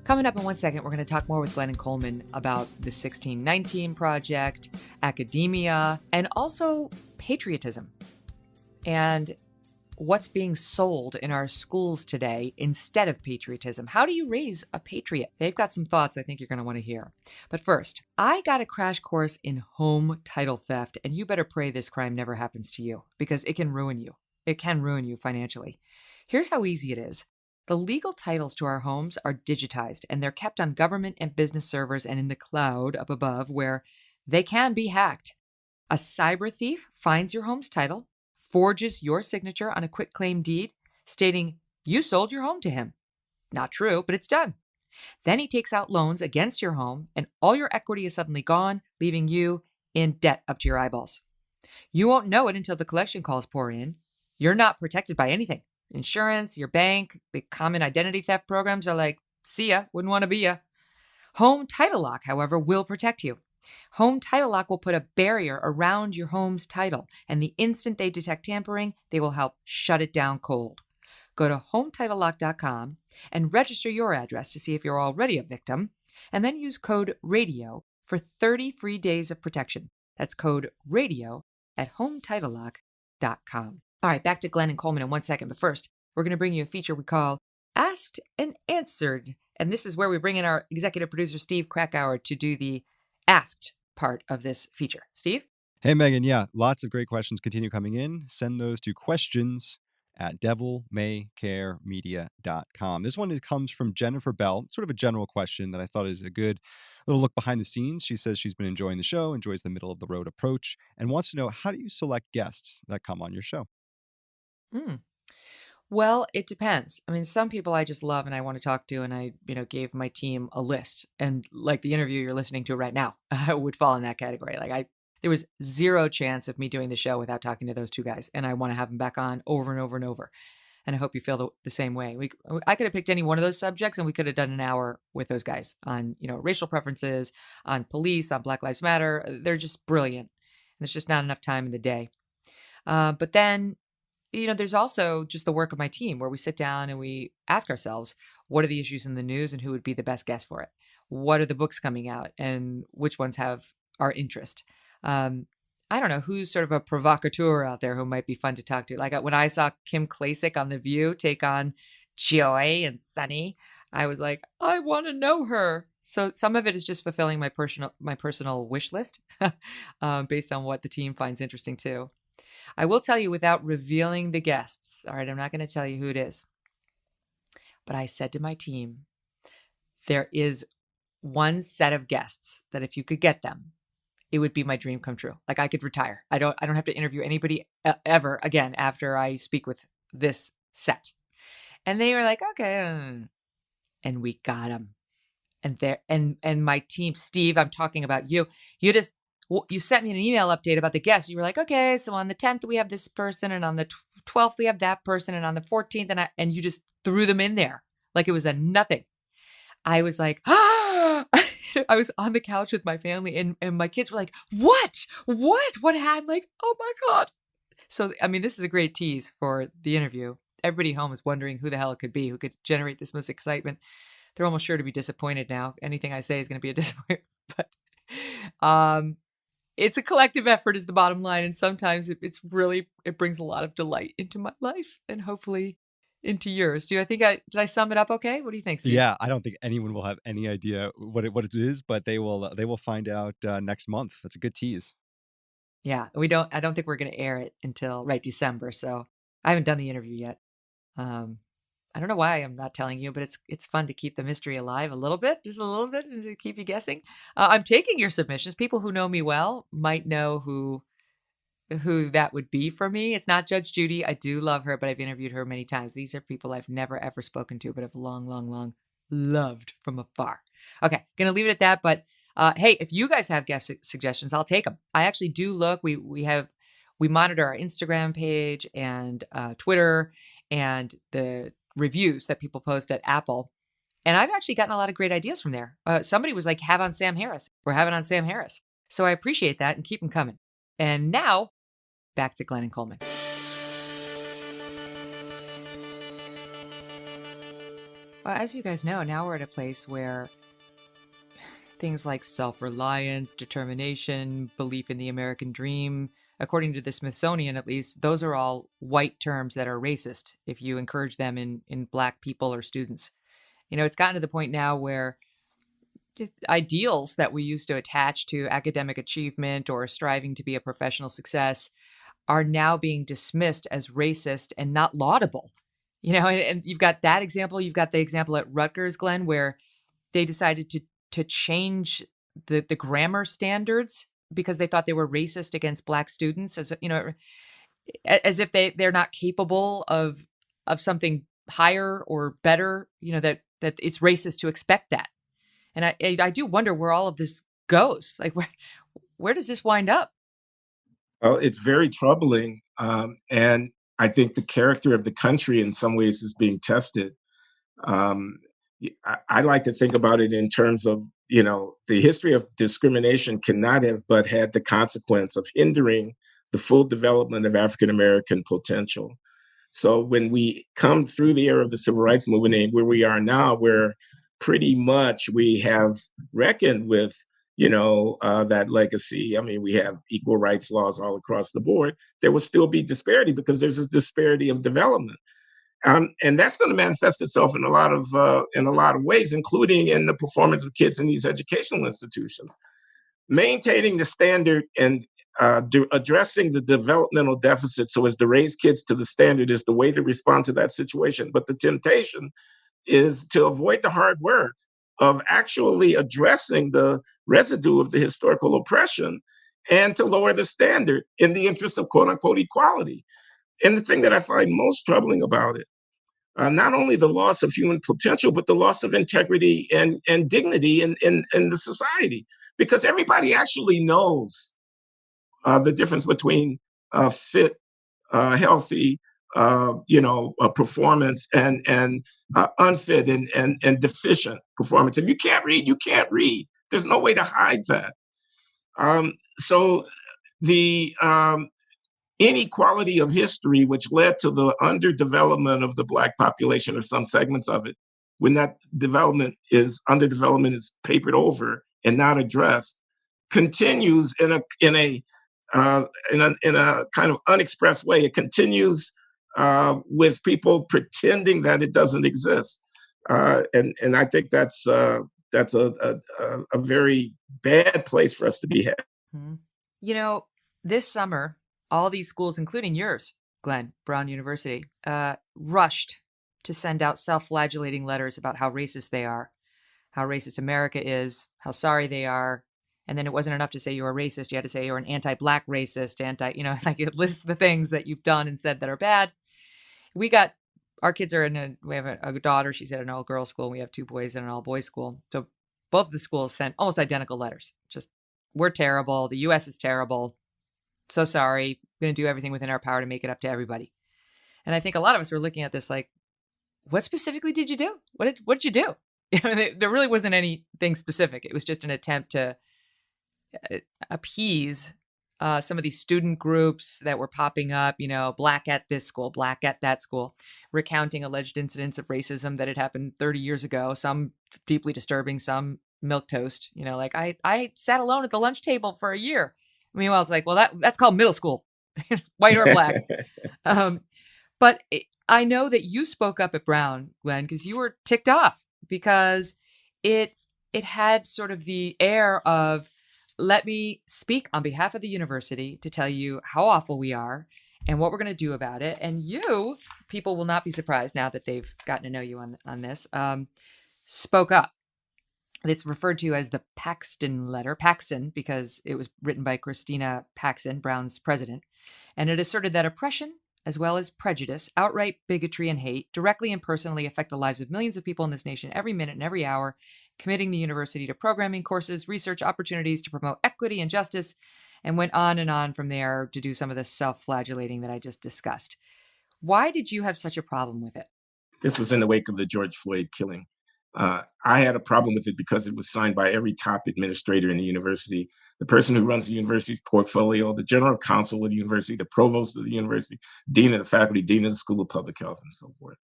Coming up in 1 second, we're going to talk more with Glenn and Coleman about the 1619 Project, academia, and also patriotism, and what's being sold in our schools today instead of patriotism. How do you raise a patriot? They've got some thoughts I think you're going to want to hear. But first, I got a crash course in home title theft, and you better pray this crime never happens to you, because it can ruin you. It can ruin you financially. Here's how easy it is. The legal titles to our homes are digitized, and they're kept on government and business servers and in the cloud up above, where they can be hacked. A cyber thief finds your home's title, forges your signature on a quitclaim deed stating you sold your home to him. Not true, but it's done. Then he takes out loans against your home, and all your equity is suddenly gone, leaving you in debt up to your eyeballs. You won't know it until the collection calls pour in. You're not protected by anything. Insurance, your bank, the common identity theft programs are like, see ya, wouldn't want to be ya. Home Title Lock, however, will protect you. Home Title Lock will put a barrier around your home's title, and the instant they detect tampering, they will help shut it down cold. Go to HometitleLock.com and register your address to see if you're already a victim, and then use code RADIO for 30 free days of protection. That's code RADIO at HometitleLock.com. All right, back to Glenn and Coleman in 1 second. But first, we're going to bring you a feature we call Asked and Answered. And this is where we bring in our executive producer, Steve Krakauer, to do the asked part of this feature. Steve? Hey, Megyn. Yeah, lots of great questions continue coming in. Send those to questions@devilmaycaremedia.com. This one comes from Jennifer Bell, sort of a general question that I thought is a good little look behind the scenes. She says she's been enjoying the show, enjoys the middle of the road approach, and wants to know, how do you select guests that come on your show? Mm. Well, it depends. I mean, some people I just love and I want to talk to, and I, gave my team a list. And like the interview you're listening to right now, would fall in that category. There was zero chance of me doing the show without talking to those two guys, and I want to have them back on over and over and over. And I hope you feel the same way. I could have picked any one of those subjects, and we could have done an hour with those guys on, racial preferences, on police, on Black Lives Matter. They're just brilliant. There's just not enough time in the day. But then there's also just the work of my team where we sit down and we ask ourselves, what are the issues in the news and who would be the best guest for it? What are the books coming out and which ones have our interest? I don't know who's sort of a provocateur out there who might be fun to talk to. Like when I saw Kim Klacik on The View take on Joy and Sunny, I was like, I want to know her. So some of it is just fulfilling my personal wish list based on what the team finds interesting too. I will tell you without revealing the guests. All right, I'm not going to tell you who it is. But I said to my team, there is one set of guests that if you could get them, it would be my dream come true. Like I could retire. I don't have to interview anybody ever again after I speak with this set. And they were like, okay. And we got them. And my team, Steve, I'm talking about you. You sent me an email update about the guests. You were like, okay, so on the 10th, we have this person, and on the 12th, we have that person, and on the 14th, and you just threw them in there like it was a nothing. I was like, I was on the couch with my family, and my kids were like, what happened? Like, oh my God. So, I mean, this is a great tease for the interview. Everybody home is wondering who the hell it could be, who could generate this much excitement. They're almost sure to be disappointed now. Anything I say is going to be a disappointment. But it's a collective effort is the bottom line. And sometimes it brings a lot of delight into my life and hopefully into yours. Did I sum it up okay? What do you think, Steve? Yeah, I don't think anyone will have any idea what it is, but they will find out next month. That's a good tease. Yeah, I don't think we're going to air it until December. So I haven't done the interview yet. I don't know why I'm not telling you, but it's fun to keep the mystery alive a little bit, just a little bit, and to keep you guessing. I'm taking your submissions. People who know me well might know who that would be for me. It's not Judge Judy. I do love her, but I've interviewed her many times. These are people I've never, ever spoken to, but have long, long, long loved from afar. Okay, going to leave it at that. But hey, if you guys have guest suggestions, I'll take them. I actually do look. We monitor our Instagram page and Twitter and the reviews that people post at Apple. And I've actually gotten a lot of great ideas from there. Somebody was like, have on Sam Harris. We're having on Sam Harris. So I appreciate that and keep them coming. And now back to Glenn and Coleman. Well, as you guys know, now we're at a place where things like self-reliance, determination, belief in the American dream, according to the Smithsonian, at least, those are all white terms that are racist if you encourage them in Black people or students. It's gotten to the point now where ideals that we used to attach to academic achievement or striving to be a professional success are now being dismissed as racist and not laudable. And you've got that example. You've got the example at Rutgers, Glenn, where they decided to change the grammar standards because they thought they were racist against Black students, as if they're not capable of something higher or better. That it's racist to expect that. And I do wonder where all of this goes. Like where does this wind up? Well, it's very troubling, and I think the character of the country in some ways is being tested. I like to think about it in terms of, the history of discrimination cannot have but had the consequence of hindering the full development of African American potential. So when we come through the era of the civil rights movement and where we are now, where pretty much we have reckoned with that legacy. I mean, we have equal rights laws all across the board. There will still be disparity because there's a disparity of development. And that's going to manifest itself in a lot of ways, including in the performance of kids in these educational institutions. Maintaining the standard and addressing the developmental deficit so as to raise kids to the standard is the way to respond to that situation. But the temptation is to avoid the hard work of actually addressing the residue of the historical oppression and to lower the standard in the interest of quote unquote equality. And the thing that I find most troubling about it, not only the loss of human potential, but the loss of integrity and dignity in the society, because everybody actually knows the difference between fit, healthy, performance and unfit and deficient performance. If you can't read, you can't read. There's no way to hide that. So the inequality of history, which led to the underdevelopment of the Black population or some segments of it, when that underdevelopment is papered over and not addressed, continues in a kind of unexpressed way. It continues with people pretending that it doesn't exist, and I think that's a very bad place for us to be at. Mm-hmm. This summer, all these schools, including yours, Glenn, Brown University, rushed to send out self-flagellating letters about how racist they are, how racist America is, how sorry they are. And then it wasn't enough to say you're a racist. You had to say you're an anti-Black racist, like it lists the things that you've done and said that are bad. Our kids are we have a daughter. She's at an all-girls school. We have 2 boys in an all-boys school. So both of the schools sent almost identical letters. Just, we're terrible. The U.S. is terrible. So sorry. We're going to do everything within our power to make it up to everybody. And I think a lot of us were looking at this like, what specifically did you do? What did you do? There really wasn't anything specific. It was just an attempt to appease some of these student groups that were popping up, Black at this school, Black at that school, recounting alleged incidents of racism that had happened 30 years ago, some deeply disturbing, some milquetoast, like I sat alone at the lunch table for a year. Meanwhile, it's like, well, that's called middle school, white or Black. But I know that you spoke up at Brown, Glenn, because you were ticked off because it had sort of the air of, let me speak on behalf of the university to tell you how awful we are and what we're going to do about it. And people will not be surprised now that they've gotten to know you on this, spoke up. It's referred to as the Paxton letter, Paxson, because it was written by Christina Paxson, Brown's president. And it asserted that oppression, as well as prejudice, outright bigotry, and hate directly and personally affect the lives of millions of people in this nation every minute and every hour, committing the university to programming, courses, research opportunities to promote equity and justice, and went on from there to do some of the self-flagellating that I just discussed. Why did you have such a problem with it? This was in the wake of the George Floyd killing. I had a problem with it because it was signed by every top administrator in the university, the person who runs the university's portfolio, the general counsel of the university, the provost of the university, dean of the faculty, dean of the School of Public Health, and so forth.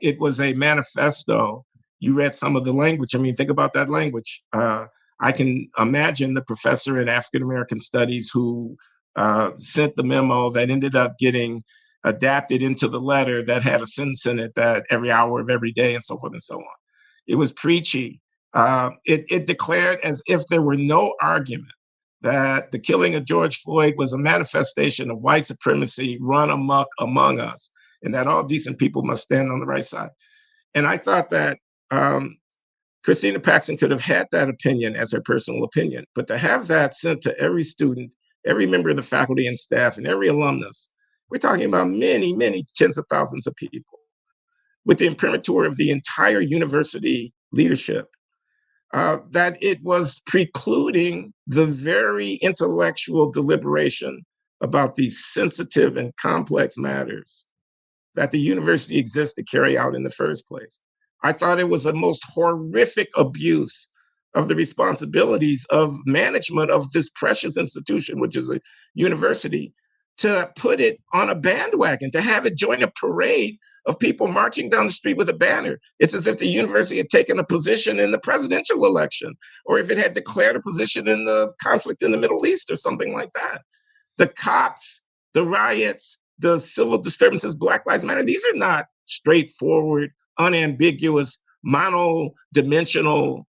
It was a manifesto. You read some of the language. I mean, think about that language. I can imagine the professor in African American studies who sent the memo that ended up getting adapted into the letter that had a sentence in it that every hour of every day and so forth and so on. It was preachy. It declared as if there were no argument that the killing of George Floyd was a manifestation of white supremacy run amok among us, and that all decent people must stand on the right side. And I thought that Christina Paxson could have had that opinion as her personal opinion, but to have that sent to every student, every member of the faculty and staff, and every alumnus, we're talking about many, many tens of thousands of people, with the imprimatur of the entire university leadership, that it was precluding the very intellectual deliberation about these sensitive and complex matters that the university exists to carry out in the first place. I thought it was a most horrific abuse of the responsibilities of management of this precious institution, which is a university, to put it on a bandwagon, to have it join a parade of people marching down the street with a banner. It's as if the university had taken a position in the presidential election, or if it had declared a position in the conflict in the Middle East or something like that. The cops, the riots, the civil disturbances, Black Lives Matter, these are not straightforward, unambiguous, mono-dimensional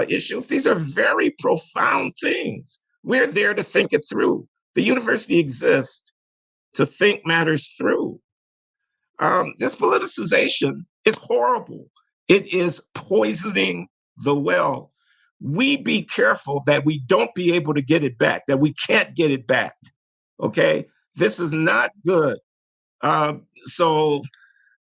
issues. These are very profound things. We're there to think it through. The university exists to think matters through. This politicization is horrible. It is poisoning the well. We be careful that we don't be able to get it back, that we can't get it back. Okay, this is not good. So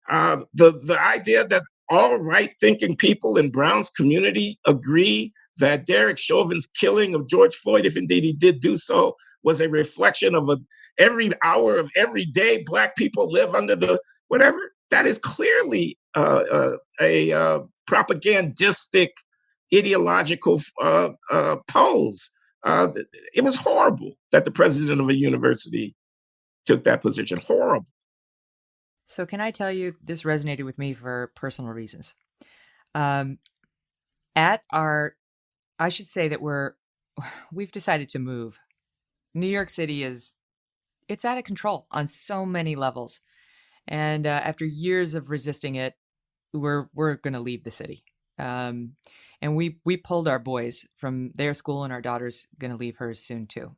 the idea that all right-thinking people in Brown's community agree that Derek Chauvin's killing of George Floyd, if indeed he did do so, was a reflection of every hour of every day Black people live under the whatever, that is clearly a propagandistic, ideological pose. It was horrible that the president of a university took that position. Horrible. So can I tell you, this resonated with me for personal reasons. I should say that we've decided to move. New York City it's out of control on so many levels. And after years of resisting it, we're going to leave the city. And we pulled our boys from their school, and our daughter's going to leave hers soon too.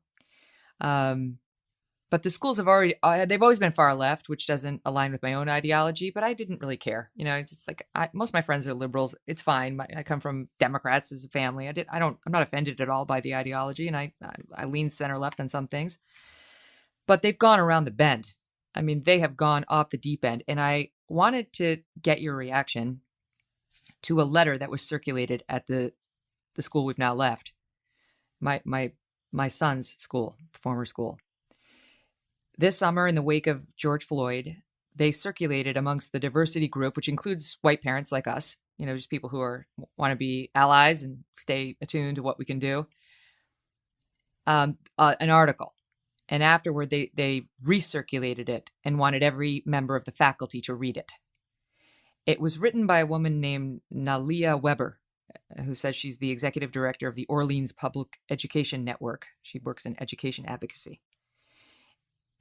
But the schools they've always been far left, which doesn't align with my own ideology, but I didn't really care. It's just like, most of my friends are liberals. It's fine. I come from Democrats as a family. I'm not offended at all by the ideology, and I lean center left on some things, but they've gone around the bend. I mean, they have gone off the deep end, and I wanted to get your reaction to a letter that was circulated at the school we've now left, my son's school, former school. This summer, in the wake of George Floyd, they circulated amongst the diversity group, which includes white parents like us, just people who want to be allies and stay attuned to what we can do, an article. And afterward, they recirculated it and wanted every member of the faculty to read it. It was written by a woman named Nalia Weber, who says she's the executive director of the Orleans Public Education Network. She works in education advocacy.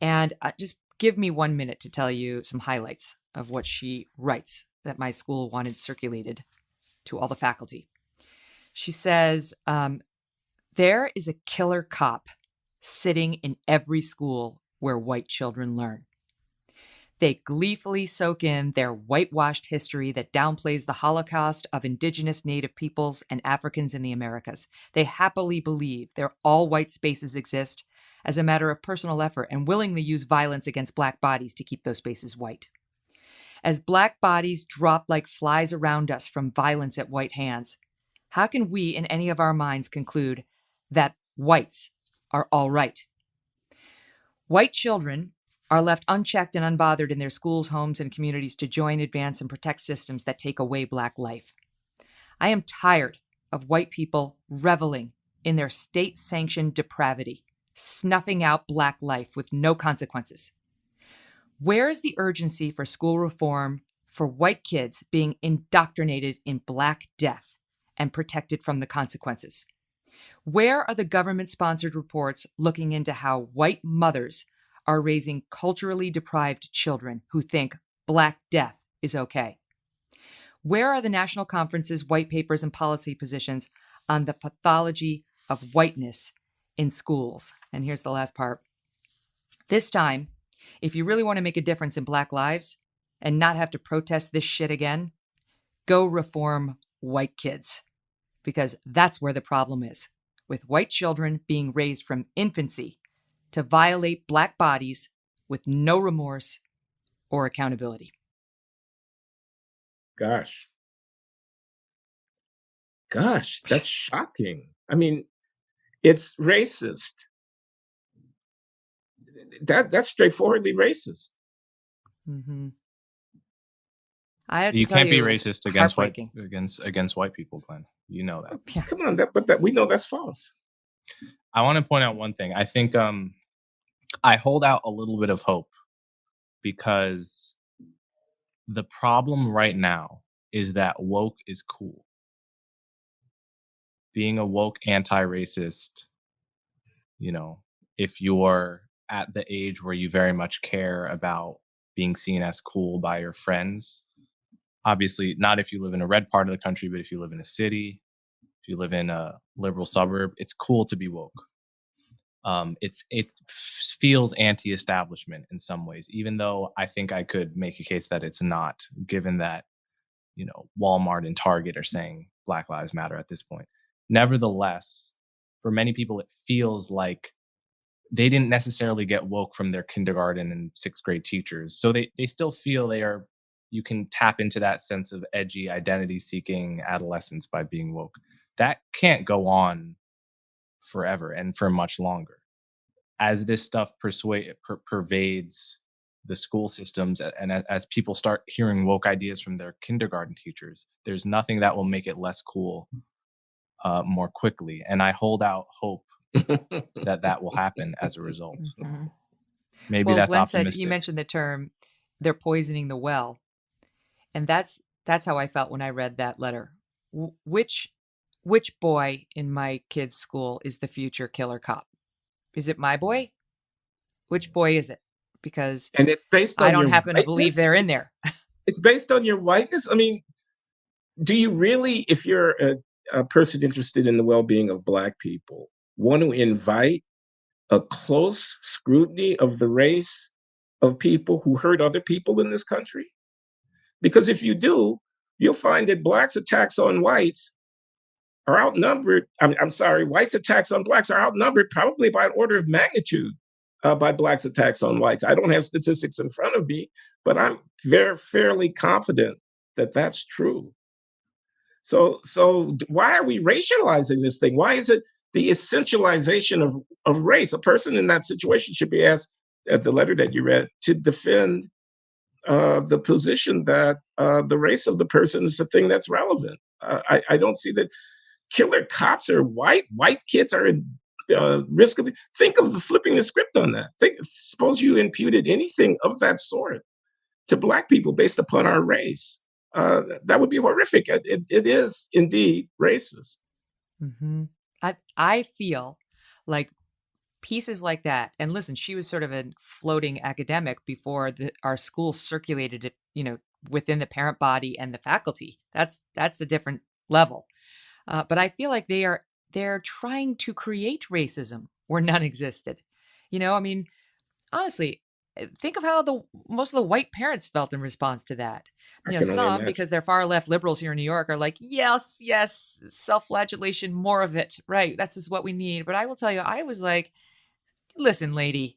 And just give me 1 minute to tell you some highlights of what she writes that my school wanted circulated to all the faculty. She says, there is a killer cop sitting in every school where white children learn. They gleefully soak in their whitewashed history that downplays the Holocaust of indigenous Native peoples and Africans in the Americas. They happily believe their all-white spaces exist as a matter of personal effort and willingly use violence against Black bodies to keep those spaces white. As Black bodies drop like flies around us from violence at white hands, how can we in any of our minds conclude that whites are all right? White children are left unchecked and unbothered in their schools, homes, and communities to join, advance, and protect systems that take away Black life. I am tired of white people reveling in their state-sanctioned depravity, snuffing out Black life with no consequences. Where is the urgency for school reform for white kids being indoctrinated in Black death and protected from the consequences? Where are the government-sponsored reports looking into how white mothers are raising culturally deprived children who think Black death is okay? Where are the national conferences, white papers, and policy positions on the pathology of whiteness in schools? And here's the last part. This time, if you really want to make a difference in Black lives and not have to protest this shit again, go reform white kids, because that's where the problem is, with white children being raised from infancy to violate Black bodies with no remorse or accountability. Gosh, that's shocking. I mean, it's racist. That's straightforwardly racist. Mm-hmm. I have to You tell can't be it was racist against heartbreaking. white people, Glenn. You know that. Yeah. Come on, but we know that's false. I want to point out one thing. I think I hold out a little bit of hope because the problem right now is that woke is cool. Being a woke anti-racist, you know, if you're at the age where you very much care about being seen as cool by your friends, obviously not if you live in a red part of the country, but if you live in a city, if you live in a liberal suburb, it's cool to be woke. Feels anti-establishment in some ways, even though I think I could make a case that it's not, given that Walmart and Target are saying Black Lives Matter at this point. Nevertheless, for many people, it feels like they didn't necessarily get woke from their kindergarten and sixth grade teachers. So they still feel you can tap into that sense of edgy identity seeking adolescence by being woke. That can't go on forever and for much longer. As this stuff pervades the school systems and as people start hearing woke ideas from their kindergarten teachers, there's nothing that will make it less cool more quickly. And I hold out hope that will happen as a result. Mm-hmm. Maybe Well, that's Glenn said, optimistic. you mentioned the term, they're poisoning the well. And that's how I felt when I read that letter. Which boy in my kid's school is the future killer cop? Is it my boy? Which boy is it? Because And it's based on I don't your happen to believe whiteness. they're in there. It's based on your whiteness. I mean, do you really, if you're a person interested in the well-being of Black people, want to invite a close scrutiny of the race of people who hurt other people in this country? Because if you do, you'll find that Blacks' attacks on whites are outnumbered. I'm sorry, whites' attacks on Blacks are outnumbered probably by an order of magnitude by Blacks' attacks on whites. I don't have statistics in front of me, but I'm fairly confident that that's true. So why are we racializing this thing? Why is it the essentialization of race? A person in that situation should be asked, at the letter that you read, to defend the position that the race of the person is the thing that's relevant. I don't see that killer cops are white. White kids are in risk of. Think of flipping the script on that. Suppose you imputed anything of that sort to Black people based upon our race. That would be horrific. It is indeed racist. Mm-hmm. I feel like pieces like that, and listen, she was sort of a floating academic before our school circulated it, within the parent body and the faculty. That's a different level. But I feel like they're trying to create racism where none existed. I mean, honestly, think of how most of the white parents felt in response to that. I can only Some, imagine. because they're far left liberals here in New York, are like, yes, self-flagellation, more of it. Right. That's just what we need. But I will tell you, I was like, listen, lady,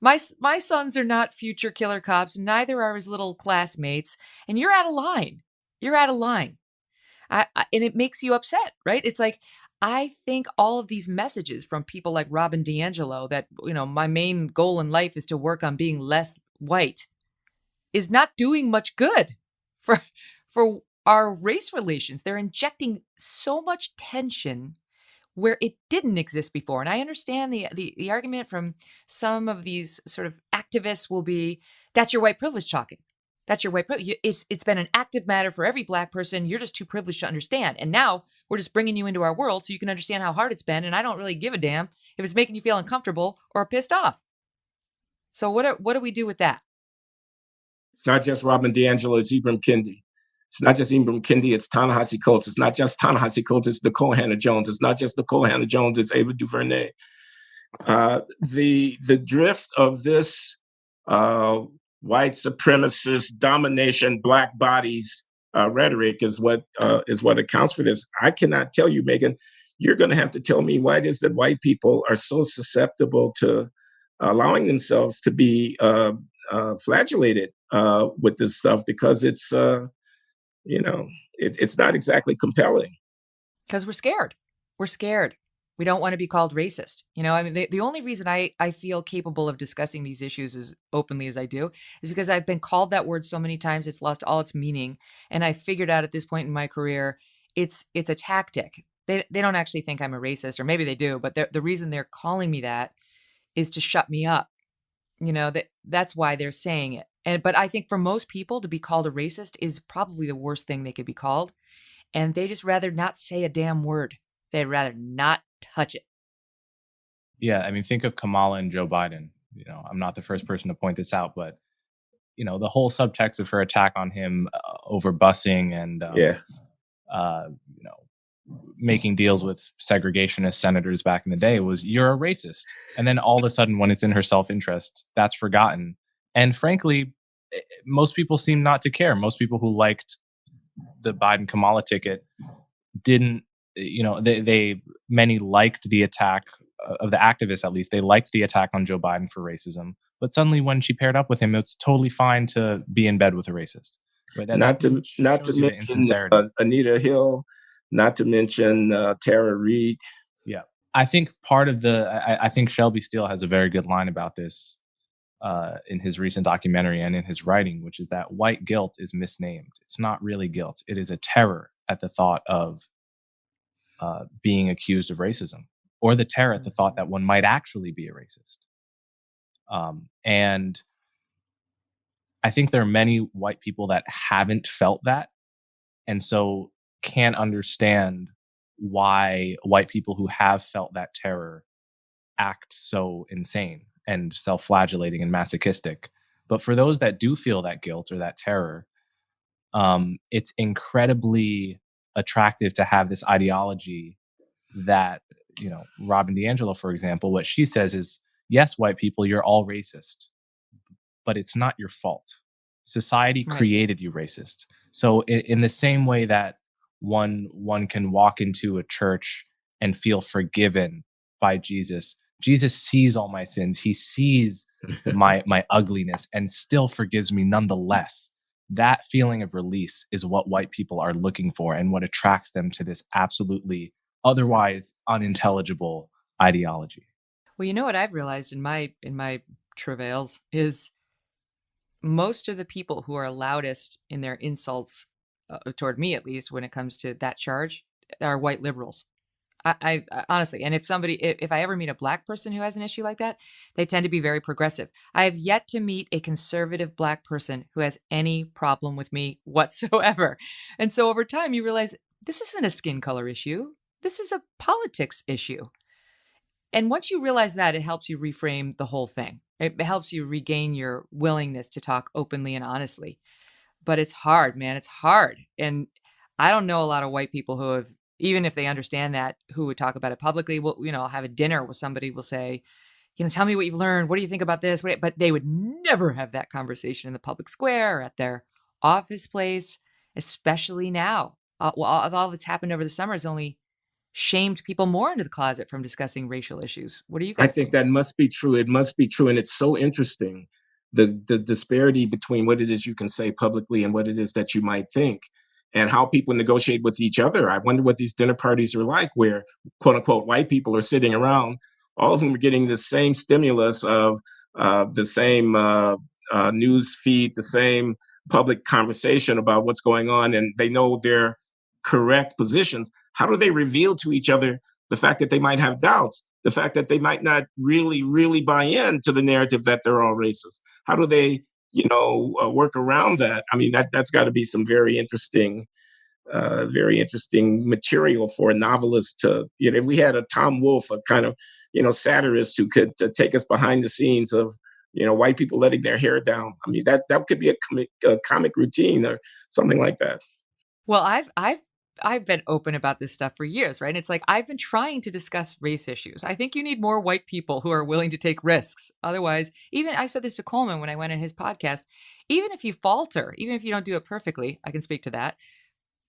my sons are not future killer cops. Neither are his little classmates. And you're out of line. You're out of line. And it makes you upset, right? It's like, I think all of these messages from people like Robin DiAngelo that, my main goal in life is to work on being less white, is not doing much good for our race relations. They're injecting so much tension where it didn't exist before. And I understand the argument from some of these sort of activists will be, that's your white privilege talking. That's your white privilege. It's been an active matter for every Black person. You're just too privileged to understand. And now we're just bringing you into our world so you can understand how hard it's been. And I don't really give a damn if it's making you feel uncomfortable or pissed off. So what do we do with that? It's not just Robin DiAngelo, it's Ibram Kendi. It's not just Ibram Kendi, it's Ta-Nehisi Coates. It's not just Ta-Nehisi Coates, it's Nicole Hannah-Jones. It's not just Nicole Hannah-Jones, it's Ava DuVernay. The drift of this white supremacist domination, Black bodies rhetoric is what accounts for this. I cannot tell you, Megyn. You're going to have to tell me why it is that white people are so susceptible to allowing themselves to be flagellated with this stuff, because it's it's not exactly compelling. Because we're scared. We're scared. We don't want to be called racist. I mean, the only reason I feel capable of discussing these issues as openly as I do is because I've been called that word so many times, it's lost all its meaning. And I figured out at this point in my career, it's a tactic. They don't actually think I'm a racist, or maybe they do, but the reason they're calling me that is to shut me up. That's why they're saying it. But I think for most people, to be called a racist is probably the worst thing they could be called. And they just rather not say a damn word. They'd rather not touch it. Yeah, I mean, think of Kamala and Joe Biden. I'm not the first person to point this out, but the whole subtext of her attack on him over busing and uh, you know, making deals with segregationist senators back in the day was, you're a racist. And then all of a sudden, when it's in her self-interest, that's forgotten. And frankly, most people seem not to care. Most people who liked the Biden Kamala ticket didn't, many liked the attack of the activists, at least. They liked the attack on Joe Biden for racism. But suddenly when she paired up with him, it's totally fine to be in bed with a racist. Right? Not to mention Anita Hill, not to mention Tara Reid. Yeah. I think part of I think Shelby Steele has a very good line about this in his recent documentary and in his writing, which is that white guilt is misnamed. It's not really guilt. It is a terror at the thought of being accused of racism, or the terror at the thought that one might actually be a racist. And I think there are many white people that haven't felt that, and so can't understand why white people who have felt that terror act so insane and self-flagellating and masochistic. But for those that do feel that guilt or that terror, it's incredibly attractive to have this ideology that, Robin DiAngelo, for example, what she says is, yes, white people, you're all racist, but it's not your fault. Society created you racist. So in the same way that one can walk into a church and feel forgiven by Jesus, Jesus sees all my sins. He sees my ugliness and still forgives me nonetheless. That feeling of release is what white people are looking for and what attracts them to this absolutely otherwise unintelligible ideology. Well, what I've realized in my travails is most of the people who are loudest in their insults toward me, at least when it comes to that charge, are white liberals. I honestly, and if I ever meet a black person who has an issue like that, they tend to be very progressive. I have yet to meet a conservative black person who has any problem with me whatsoever. And so over time, you realize this isn't a skin color issue. This is a politics issue. And once you realize that, it helps you reframe the whole thing. It helps you regain your willingness to talk openly and honestly. But it's hard, man. It's hard. And I don't know a lot of white people who have, even if they understand that, who would talk about it publicly. Well, I'll have a dinner where somebody will say, tell me what you've learned. What do you think about this? But they would never have that conversation in the public square or at their office place, especially now. All that's happened over the summer has only shamed people more into the closet from discussing racial issues. What do you guys think? That must be true. It must be true. And it's so interesting, the disparity between what it is you can say publicly and what it is that you might think, and how people negotiate with each other. I wonder what these dinner parties are like where, quote unquote, white people are sitting around, all of whom are getting the same stimulus of the same news feed, the same public conversation about what's going on, and they know their correct positions. How do they reveal to each other the fact that they might have doubts, the fact that they might not really, really buy into the narrative that they're all racist? How do they, work around that? I mean, that's got to be some very interesting material for a novelist to, if we had a Tom Wolfe, a kind of, satirist who could take us behind the scenes of, white people letting their hair down. I mean, that could be a comic routine or something like that. Well, I've been open about this stuff for years, right? And it's like, I've been trying to discuss race issues. I think you need more white people who are willing to take risks. Otherwise, even I said this to Coleman when I went on his podcast, even if you falter, even if you don't do it perfectly, I can speak to that.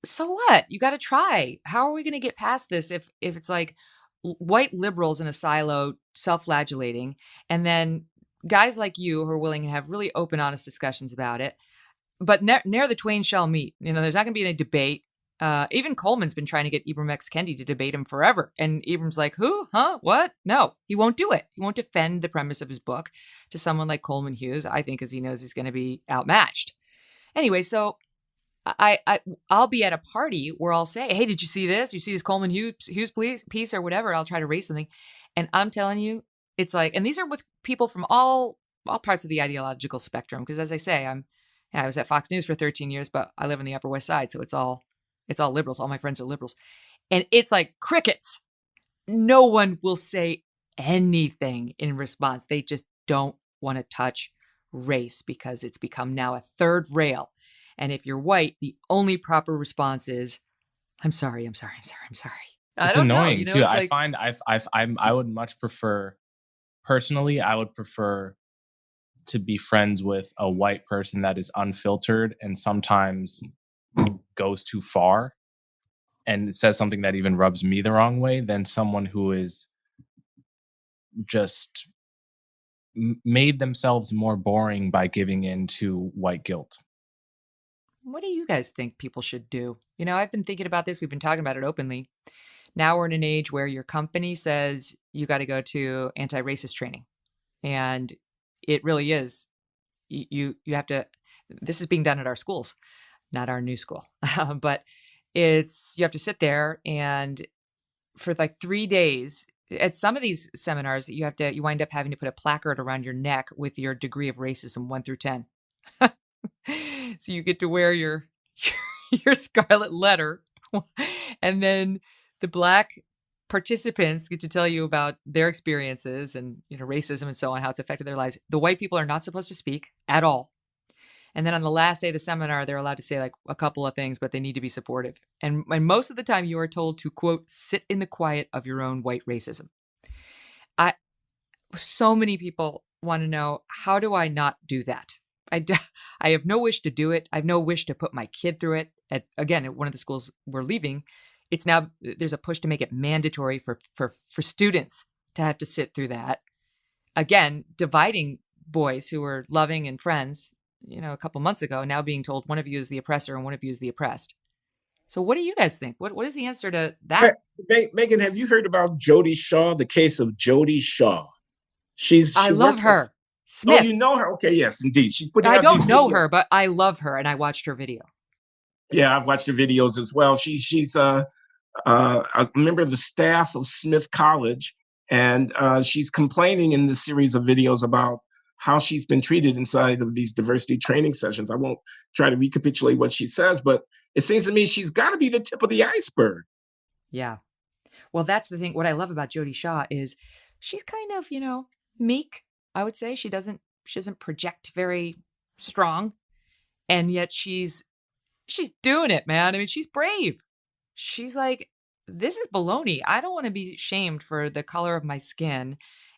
So what? You got to try. How are we going to get past this if it's like white liberals in a silo self-flagellating, and then guys like you who are willing to have really open, honest discussions about it, but ne'er the twain shall meet. There's not going to be any debate. Even Coleman's been trying to get Ibram X. Kendi to debate him forever. And Ibram's like, who? Huh? What? No, he won't do it. He won't defend the premise of his book to someone like Coleman Hughes, I think, because he knows he's going to be outmatched. Anyway, so I'll be at a party where I'll say, hey, did you see this? You see this Coleman Hughes piece or whatever? I'll try to raise something. And I'm telling you, it's like, and these are with people from all parts of the ideological spectrum. Because as I say, I was at Fox News for 13 years, but I live on the Upper West Side, so it's all liberals. All my friends are liberals, and it's like crickets. No one will say anything in response. They just don't want to touch race because it's become now a third rail. And if you're white, the only proper response is, I'm sorry, I'm sorry, I'm sorry, I'm sorry. I It's don't know. annoying too. It's I like, find I would much prefer, personally, I would prefer to be friends with a white person that is unfiltered and sometimes goes too far and says something that even rubs me the wrong way than someone who is just made themselves more boring by giving in to white guilt. what do you guys think people should do? I've been thinking about this. We've been talking about it openly. Now we're in an age where your company says you got to go to anti-racist training. And it really is. You have to, this is being done at our schools, not our new school, but you have to sit there and for like 3 days at some of these seminars, you wind up having to put a placard around your neck with your degree of racism, 1 through 10. So you get to wear your scarlet letter, and then the black participants get to tell you about their experiences and racism and so on, how it's affected their lives. The white people are not supposed to speak at all. And then on the last day of the seminar, they're allowed to say like a couple of things, but they need to be supportive. And most of the time you are told to, quote, sit in the quiet of your own white racism. So many people want to know, how do I not do that? I have no wish to do it. I have no wish to put my kid through it. At one of the schools we're leaving, there's a push to make it mandatory for students to have to sit through that. Again, dividing boys who were loving and friends, a couple months ago, now being told one of you is the oppressor and one of you is the oppressed. So what do you guys think? What is the answer to that? Megyn, have you heard about Jody Shaw, the case of Jody Shaw? I love her. Smith. Oh, you know her? Okay, yes, indeed. She's putting out I don't these know videos. her, but I love her, and I watched her video. Yeah, I've watched her videos as well. She's a member of the staff of Smith College, and she's complaining in this series of videos about how she's been treated inside of these diversity training sessions. I won't try to recapitulate what she says, but it seems to me she's got to be the tip of the iceberg. Yeah. Well, that's the thing. What I love about Jody Shaw is she's kind of, meek, I would say. She doesn't project very strong, and yet she's doing it, man. I mean, she's brave. She's like, this is baloney. I don't want to be shamed for the color of my skin.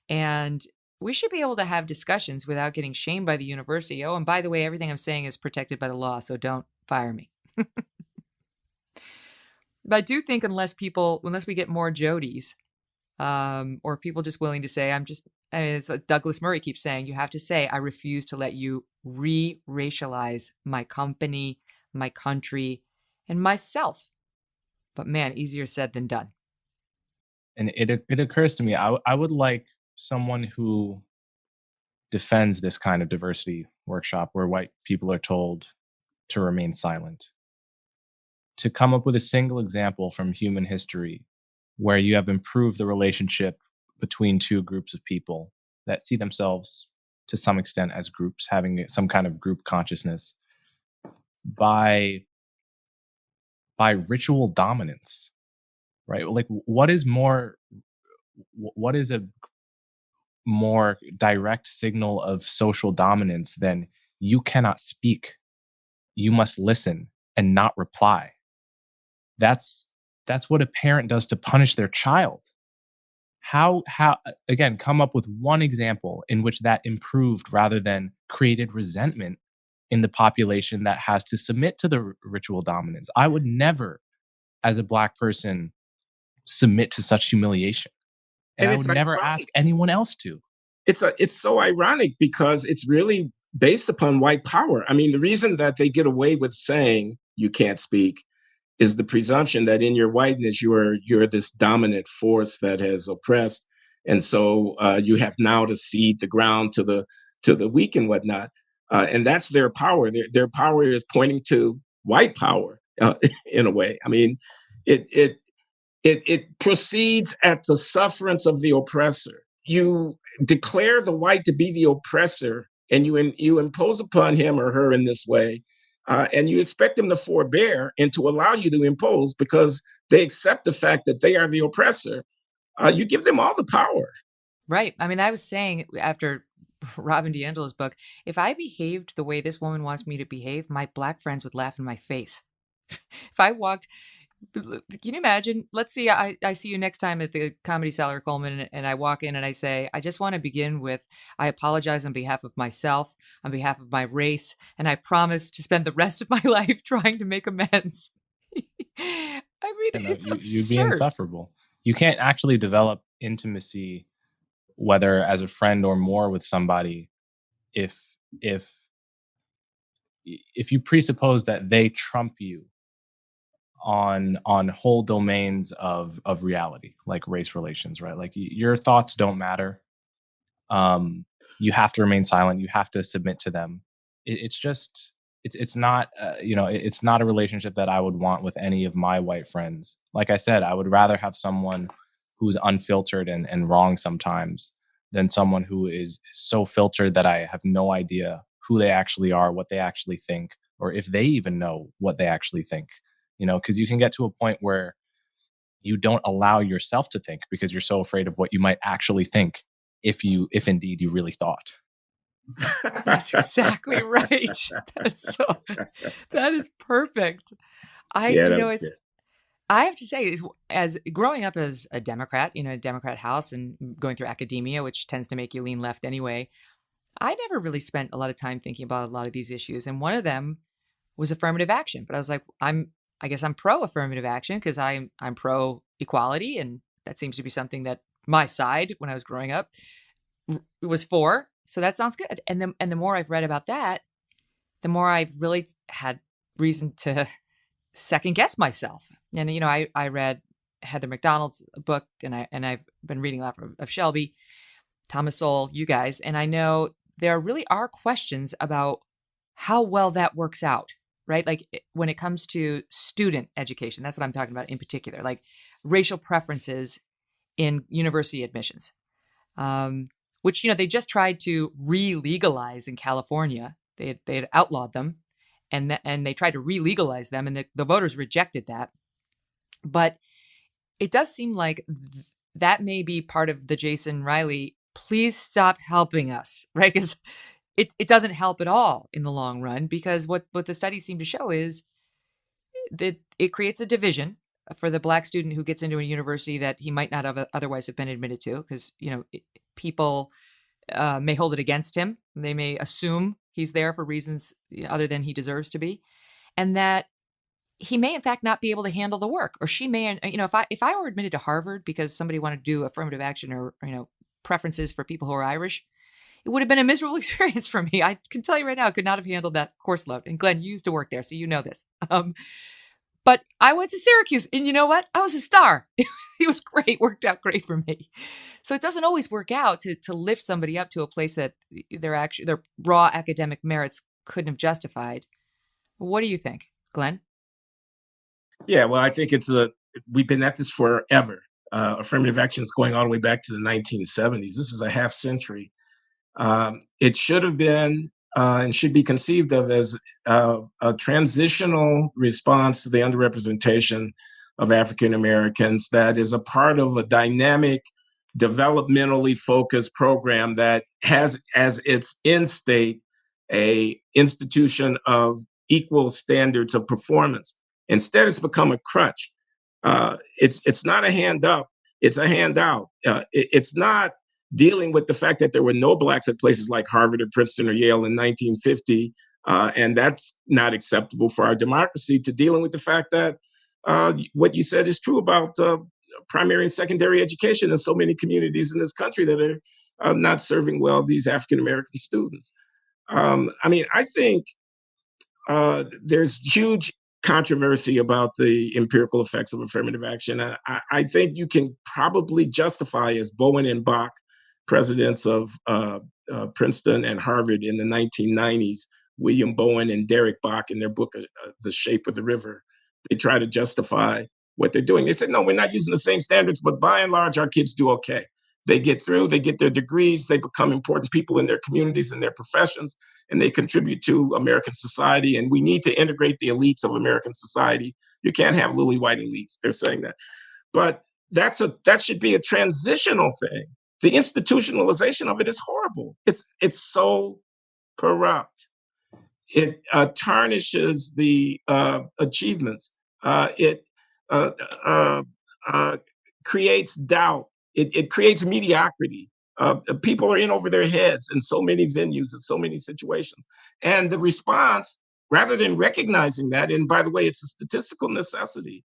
And we should be able to have discussions without getting shamed by the university. Oh, and by the way, everything I'm saying is protected by the law, so don't fire me. But I do think unless we get more Jodies, or people just willing to say, as Douglas Murray keeps saying, you have to say, I refuse to let you re-racialize my company, my country, and myself. But man, easier said than done. And it occurs to me, I would like someone who defends this kind of diversity workshop where white people are told to remain silent, to come up with a single example from human history where you have improved the relationship between two groups of people that see themselves to some extent as groups, having some kind of group consciousness by ritual dominance, right? Like what is a more direct signal of social dominance than you cannot speak, you must listen and not reply? That's what a parent does to punish their child. How again, come up with one example in which that improved rather than created resentment in the population that has to submit to the ritual dominance. I would never, as a Black person, submit to such humiliation. And I would never ask anyone else to. It's so ironic because it's really based upon white power. I mean, the reason that they get away with saying you can't speak is the presumption that in your whiteness you're this dominant force that has oppressed, and so you have now to cede the ground to the weak and whatnot, and that's their power. Their power is pointing to white power in a way. I mean, it proceeds at the sufferance of the oppressor. declare the white to be the oppressor, and you impose upon him or her in this way, and you expect them to forbear and to allow you to impose because they accept the fact that they are the oppressor, you give them all the power. Right. I mean, I was saying after Robin DiAngelo's book, if I behaved the way this woman wants me to behave, my black friends would laugh in my face. If I walked, can you imagine? Let's see, I see you next time at the Comedy Cellar, Coleman, and I walk in and I say, I just want to begin with, I apologize on behalf of myself, on behalf of my race, and I promise to spend the rest of my life trying to make amends. I mean, You know, it's you'd be absurd. insufferable. You can't actually develop intimacy, whether as a friend or more, with somebody if if if you presuppose that they trump you on whole domains of reality, like race relations, right? Like your thoughts don't matter. um you have to remain silent, you have to submit to them. It's just it's not it's not a relationship that I would want with any of my white friends. Like I said, I would rather have someone who's unfiltered and wrong sometimes than someone who is so filtered that I have no idea who they actually are, what they actually think, or if they even know what they actually think. Because you can get to a point where you don't allow yourself to think because you're so afraid of what you might actually think if indeed you really thought. That's exactly right. That's so, that is perfect. Yeah, that was It's, good. I have to say, as growing up as a Democrat, a Democrat house and going through academia, which tends to make you lean left anyway, I never really spent a lot of time thinking about a lot of these issues. And one of them was affirmative action. But I was like, I guess I'm pro affirmative action because I'm pro equality, and that seems to be something that my side when I was growing up was for. So that sounds good. And the more I've read about that, the more I've really had reason to second guess myself. And I read Heather McDonald's book, and I've been reading a lot of Shelby, Thomas Sowell, you guys, and I know there really are questions about how well that works out, right? Like when it comes to student education, that's what I'm talking about in particular, like racial preferences in university admissions, which they just tried to re-legalize in California. They had outlawed them, and they tried to re-legalize them, and the voters rejected that. But it does seem like that may be part of the Jason Riley, please stop helping us, right? Because it doesn't help at all in the long run, because what the studies seem to show is that it creates a division for the black student who gets into a university that he might not have otherwise have been admitted to, because people may hold it against him. They may assume he's there for reasons other than he deserves to be, and that he may in fact not be able to handle the work, or she may, if I were admitted to Harvard because somebody wanted to do affirmative action or preferences for people who are Irish, it would have been a miserable experience for me. I can tell you right now, I could not have handled that course load. And Glenn, you used to work there, so you know this. But I went to Syracuse, and you know what? I was a star. It was great, worked out great for me. So it doesn't always work out to lift somebody up to a place that their raw academic merits couldn't have justified. What do you think, Glenn? Yeah, well, I think we've been at this forever. Affirmative action is going all the way back to the 1970s. This is a half century. It should have been and should be conceived of as a transitional response to the underrepresentation of African Americans that is a part of a dynamic, developmentally focused program that has as its end state a institution of equal standards of performance. Instead, it's become a crutch. It's not a hand up; it's a handout. It's not dealing with the fact that there were no blacks at places like Harvard or Princeton or Yale in 1950, and that's not acceptable for our democracy. To dealing with the fact that what you said is true about primary and secondary education in so many communities in this country that are not serving well these African American students. I think there's huge controversy about the empirical effects of affirmative action. I think you can probably justify, as Bowen and Bach, presidents of Princeton and Harvard in the 1990s, William Bowen and Derek Bach in their book, The Shape of the River, they try to justify what they're doing. They said, no, we're not using the same standards, but by and large, our kids do okay. They get through, they get their degrees, they become important people in their communities and their professions, and they contribute to American society. And we need to integrate the elites of American society. You can't have lily white elites. They're saying that. But that should be a transitional thing. The institutionalization of it is horrible. It's so corrupt. It tarnishes the achievements. It uh, uh, uh, creates doubt. It creates mediocrity. People are in over their heads in so many venues and so many situations. And the response, rather than recognizing that, and by the way, it's a statistical necessity.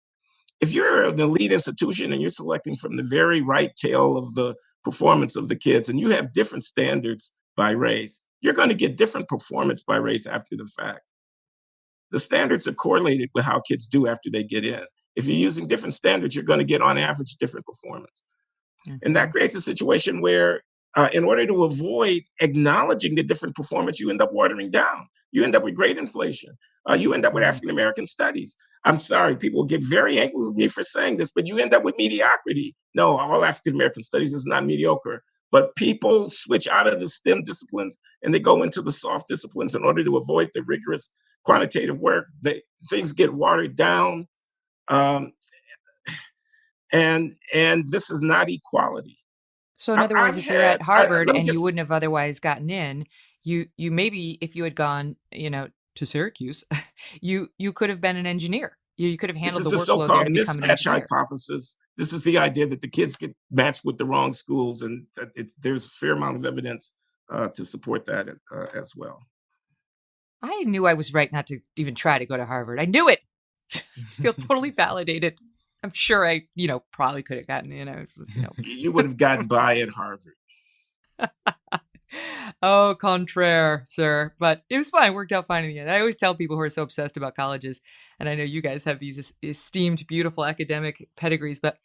If you're an elite institution and you're selecting from the very right tail of the performance of the kids, and you have different standards by race, you're going to get different performance by race after the fact. The standards are correlated with how kids do after they get in. If you're using different standards, you're going to get on average different performance. And that creates a situation where, in order to avoid acknowledging the different performance, you end up watering down. You end up with grade inflation. You end up with African American studies. I'm sorry, people get very angry with me for saying this, but you end up with mediocrity. No, all African American studies is not mediocre. But people switch out of the STEM disciplines and they go into the soft disciplines in order to avoid the rigorous quantitative work. Things get watered down. Um, and this is not equality. So in other words, I've if you're at had, Harvard let me and you just, wouldn't have otherwise gotten in, you maybe if you had gone, to Syracuse, you could have been an engineer. You could have this handled is the the workload there so-called to become an mismatch engineer. hypothesis. This is the idea that the kids get matched with the wrong schools, and there's a fair amount of evidence to support that as well. I knew I was right not to even try to go to Harvard. I knew it. I feel totally validated. I'm sure I, probably could have gotten in. I was, You would have gotten by at Harvard. Oh, contraire, sir. But it was fine. Worked out fine in the end. I always tell people who are so obsessed about colleges, and I know you guys have these esteemed, beautiful academic pedigrees, but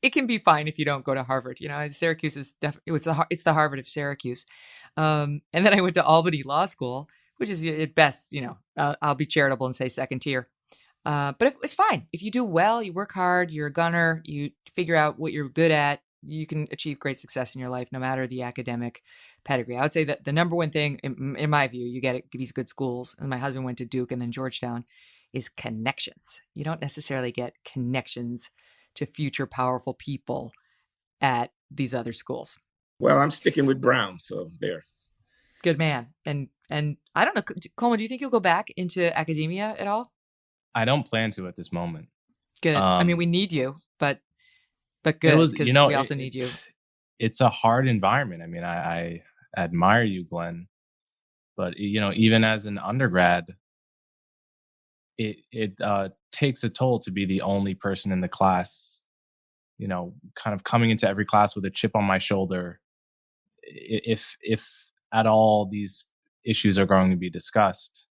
it can be fine if you don't go to Harvard. Syracuse is it's the Harvard of Syracuse. And then I went to Albany Law School, which is at best, I'll be charitable and say second tier. But it's fine. If you do well, you work hard, you're a gunner, you figure out what you're good at, you can achieve great success in your life, no matter the academic pedigree. I would say that the number one thing, in my view, you get at these good schools, and my husband went to Duke and then Georgetown, is connections. You don't necessarily get connections to future powerful people at these other schools. Well, I'm sticking with Brown, so there. Good man. And I don't know, Coleman, do you think you'll go back into academia at all? I don't plan to at this moment. Good. I mean, we need you, but good, because we also need you. It's a hard environment. I mean, I admire you, Glenn, but even as an undergrad, it takes a toll to be the only person in the class, kind of coming into every class with a chip on my shoulder. If at all these issues are going to be discussed,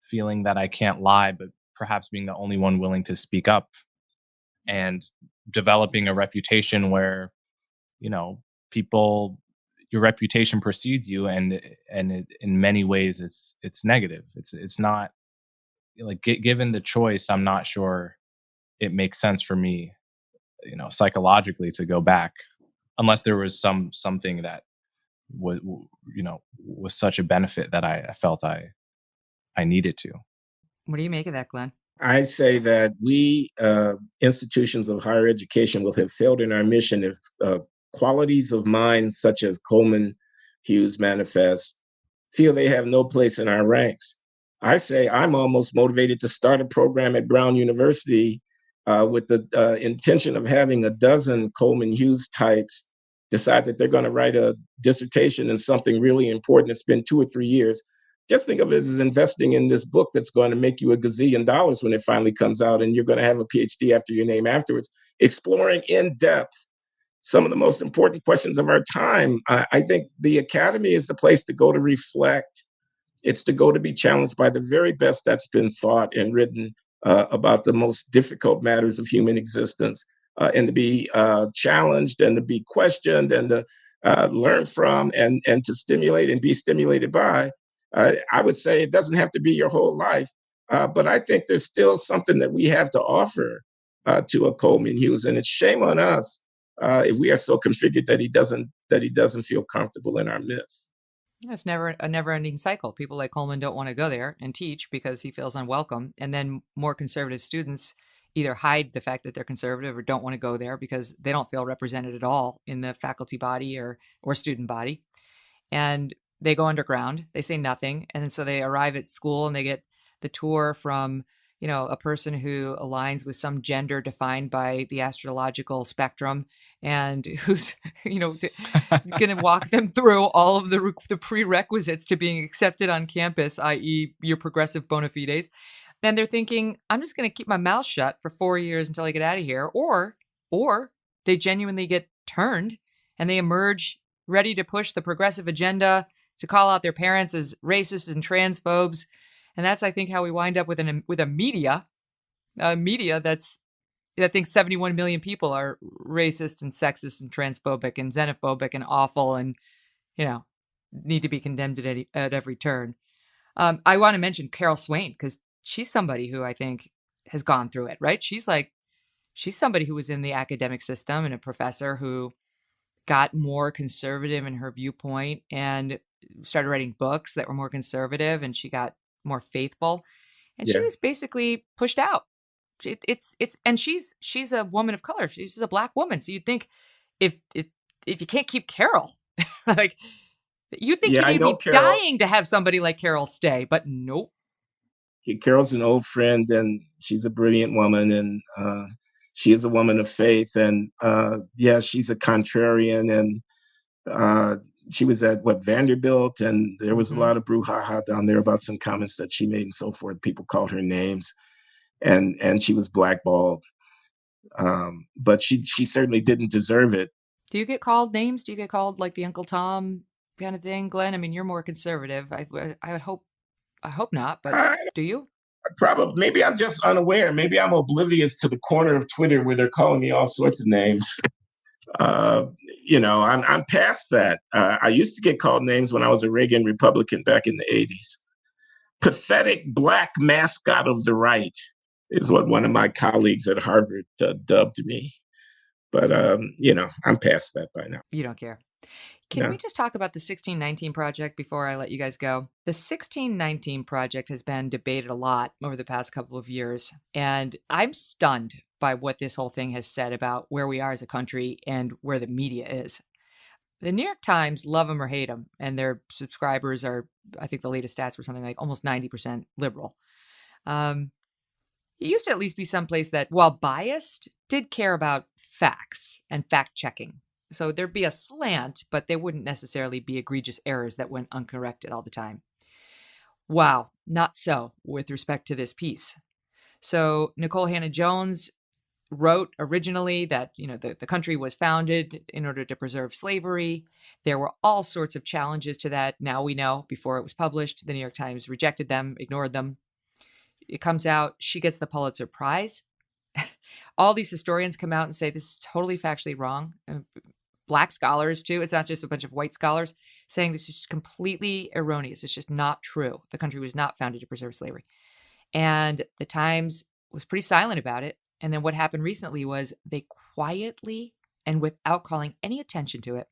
feeling that I can't lie, but perhaps being the only one willing to speak up, and developing a reputation where, your reputation precedes you, and in many ways it's negative. It's not like, given the choice, I'm not sure it makes sense for me, psychologically, to go back, unless there was something that was such a benefit that I felt I needed to. What do you make of that, Glenn? I say that we, institutions of higher education, will have failed in our mission if qualities of mind such as Coleman, Hughes manifest feel they have no place in our ranks. I say I'm almost motivated to start a program at Brown University with the intention of having a dozen Coleman Hughes types decide that they're going to write a dissertation in something really important and spend 2 or 3 years. Just think of it as investing in this book that's going to make you $1 gazillion when it finally comes out, and you're going to have a PhD after your name afterwards, exploring in depth some of the most important questions of our time. I think the academy is the place to go to reflect. It's to go to be challenged by the very best that's been thought and written about the most difficult matters of human existence, and to be challenged and to be questioned and to learn from and to stimulate and be stimulated by. I would say it doesn't have to be your whole life, but I think there's still something that we have to offer to a Coleman Hughes, and it's shame on us if we are so configured that he doesn't feel comfortable in our midst. It's never a never-ending cycle. People like Coleman don't want to go there and teach because he feels unwelcome, and then more conservative students either hide the fact that they're conservative or don't want to go there because they don't feel represented at all in the faculty body or student body. And they go underground, they say nothing, and then so they arrive at school and they get the tour from, a person who aligns with some gender defined by the astrological spectrum, and who's going to walk them through all of the prerequisites to being accepted on campus, i.e. your progressive bona fides. Then they're thinking, I'm just going to keep my mouth shut for 4 years until I get out of here. Or they genuinely get turned and they emerge ready to push the progressive agenda, to call out their parents as racists and transphobes. And that's, I think, how we wind up with a media that thinks 71 million people are racist and sexist and transphobic and xenophobic and awful and, need to be condemned at every turn. I want to mention Carol Swain because she's somebody who I think has gone through it, right? She's somebody who was in the academic system and a professor who got more conservative in her viewpoint and started writing books that were more conservative, and she got more faithful, and she Yeah. was basically pushed out. And she's a woman of color. She's a Black woman. So you'd think if you can't keep Carol, like you'd think Yeah, I you'd know be Carol. dying to have somebody like Carol stay, but nope. Carol's an old friend, and she's a brilliant woman, and she is a woman of faith, and yeah, she's a contrarian, and she was at Vanderbilt, and there was a lot of brouhaha down there about some comments that she made and so forth. People called her names, and she was blackballed. But she certainly didn't deserve it. Do you get called names? Do you get called like the Uncle Tom kind of thing, Glenn? I mean, you're more conservative. I would hope. I hope not, but I do you? probably maybe I'm just unaware. Maybe I'm oblivious to the corner of Twitter where they're calling me all sorts of names. Uh, I'm past that. I used to get called names when I was a Reagan Republican back in the 80s. Pathetic Black mascot of the right is what one of my colleagues at Harvard dubbed me. But, I'm past that by now. You don't care. Can Yeah. we just talk about the 1619 Project before I let you guys go? The 1619 Project has been debated a lot over the past couple of years, and I'm stunned by what this whole thing has said about where we are as a country and where the media is. The New York Times, love them or hate them, and their subscribers are, I think the latest stats were something like almost 90% liberal. It used to at least be someplace that, while biased, did care about facts and fact checking. So there'd be a slant, but there wouldn't necessarily be egregious errors that went uncorrected all the time. Wow, not so with respect to this piece. So Nicole Hannah-Jones wrote originally that, the country was founded in order to preserve slavery. There were all sorts of challenges to that. Now we know, before it was published, the New York Times rejected them, ignored them. It comes out, she gets the Pulitzer Prize. All these historians come out and say this is totally factually wrong. Black scholars, too. It's not just a bunch of white scholars saying this is completely erroneous. It's just not true. The country was not founded to preserve slavery. And the Times was pretty silent about it. And then what happened recently was they quietly and without calling any attention to it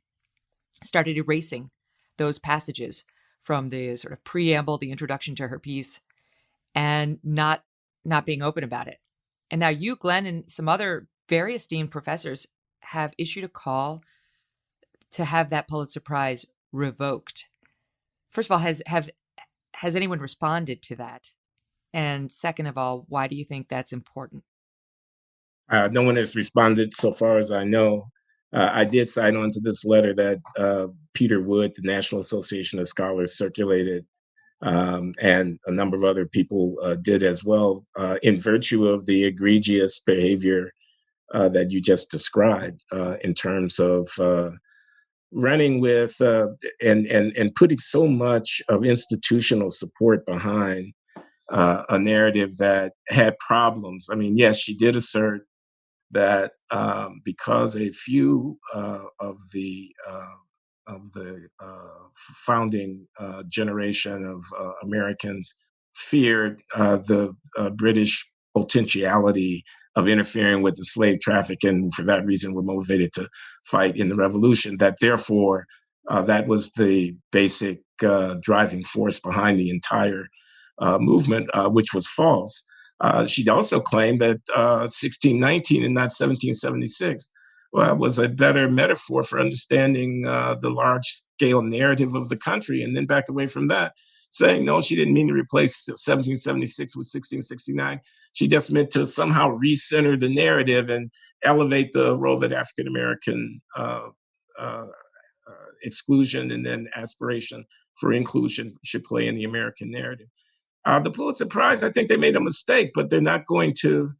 started erasing those passages from the sort of preamble, the introduction to her piece, and not being open about it. And now you, Glenn, and some other very esteemed professors have issued a call to have that Pulitzer Prize revoked. First of all, has anyone responded to that? And second of all, why do you think that's important? No one has responded so far as I know. I did sign on to this letter that Peter Wood, the National Association of Scholars, circulated, and a number of other people did as well, in virtue of the egregious behavior that you just described, in terms of running with and putting so much of institutional support behind a narrative that had problems. I mean, yes, she did assert that because a few of the founding generation of Americans feared the British potentiality of interfering with the slave traffic, and for that reason were motivated to fight in the revolution, that therefore that was the basic driving force behind the entire movement, which was false. She'd also claimed that 1619 and not 1776 was a better metaphor for understanding the large-scale narrative of the country, and then backed away from that, saying, no, she didn't mean to replace 1776 with 1669. She just meant to somehow recenter the narrative and elevate the role that African-American exclusion and then aspiration for inclusion should play in the American narrative. The Pulitzer Prize, I think they made a mistake, but they're not going to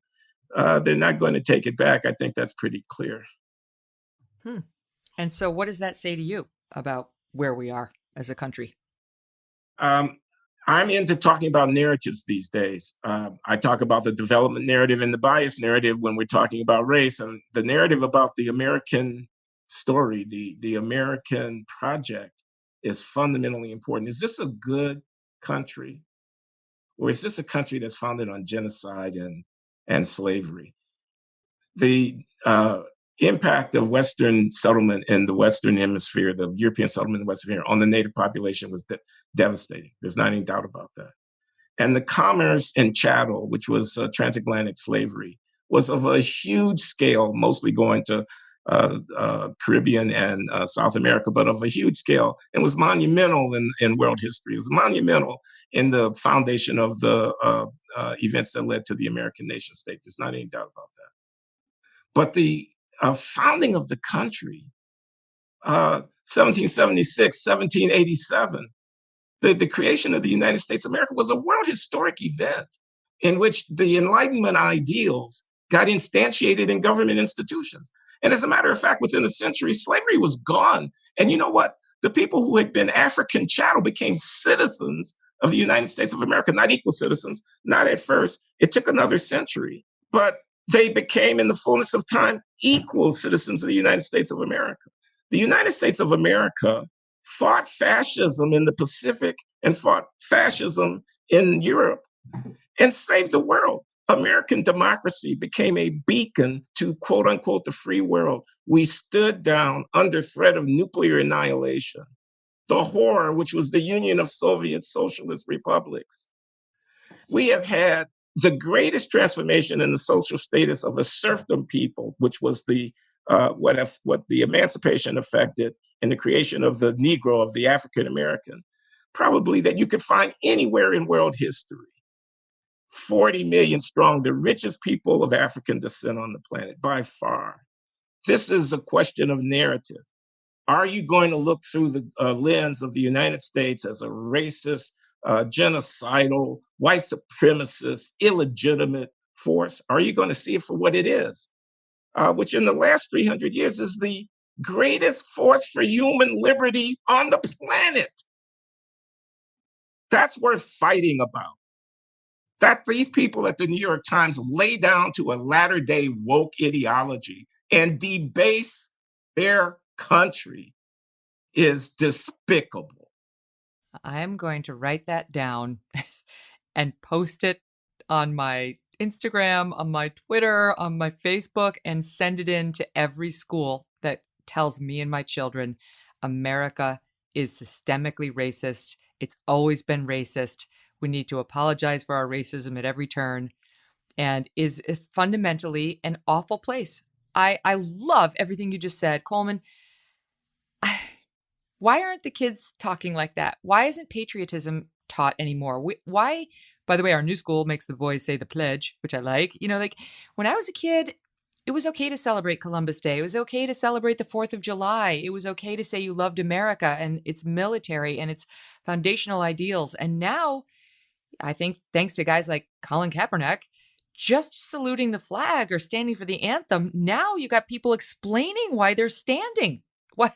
take it back. I think that's pretty clear. And so what does that say to you about where we are as a country? I'm into talking about narratives these days. I talk about the development narrative and the bias narrative when we're talking about race, and the narrative about the American story, the American project is fundamentally important. Is this a good country? Or is this a country that's founded on genocide and slavery? The impact of Western settlement in the Western Hemisphere, the European settlement in the Western Hemisphere on the native population was devastating. There's not any doubt about that. And the commerce in chattel, which was transatlantic slavery, was of a huge scale, mostly going to Caribbean and South America, but of a huge scale, and was monumental in world history. It was monumental in the foundation of the events that led to the American nation state. There's not any doubt about that. But the founding of the country, 1776, 1787, the creation of the United States of America was a world historic event in which the Enlightenment ideals got instantiated in government institutions. And as a matter of fact, within a century, slavery was gone. And you know what? The people who had been African chattel became citizens of the United States of America, not equal citizens, not at first. It took another century, but they became, in the fullness of time, equal citizens of the United States of America. The United States of America fought fascism in the Pacific and fought fascism in Europe and saved the world. American democracy became a beacon to, quote unquote, the free world. We stood down under threat of nuclear annihilation, the horror, which was the Union of Soviet Socialist Republics. We have had the greatest transformation in the social status of a serfdom people, which was what the emancipation affected and the creation of the Negro, of the African American, probably that you could find anywhere in world history. 40 million strong, the richest people of African descent on the planet by far. This is a question of narrative. Are you going to look through the lens of the United States as a racist, genocidal, white supremacist, illegitimate force? Are you going to see it for what it is? Which in the last 300 years is the greatest force for human liberty on the planet. That's worth fighting about. That these people at the New York Times lay down to a latter-day woke ideology and debase their country is despicable. I'm going to write that down and post it on my Instagram, on my Twitter, on my Facebook, and send it in to every school that tells me and my children America is systemically racist. It's always been racist. We need to apologize for our racism at every turn, and is fundamentally an awful place. I love everything you just said, Coleman. Why aren't the kids talking like that? Why isn't patriotism taught anymore? Why, by the way, our new school makes the boys say the pledge, which I like. You know, like when I was a kid, it was okay to celebrate Columbus Day. It was okay to celebrate the 4th of July. It was okay to say you loved America and its military and its foundational ideals. And now, I think thanks to guys like Colin Kaepernick, just saluting the flag or standing for the anthem, now you got people explaining why they're standing. Why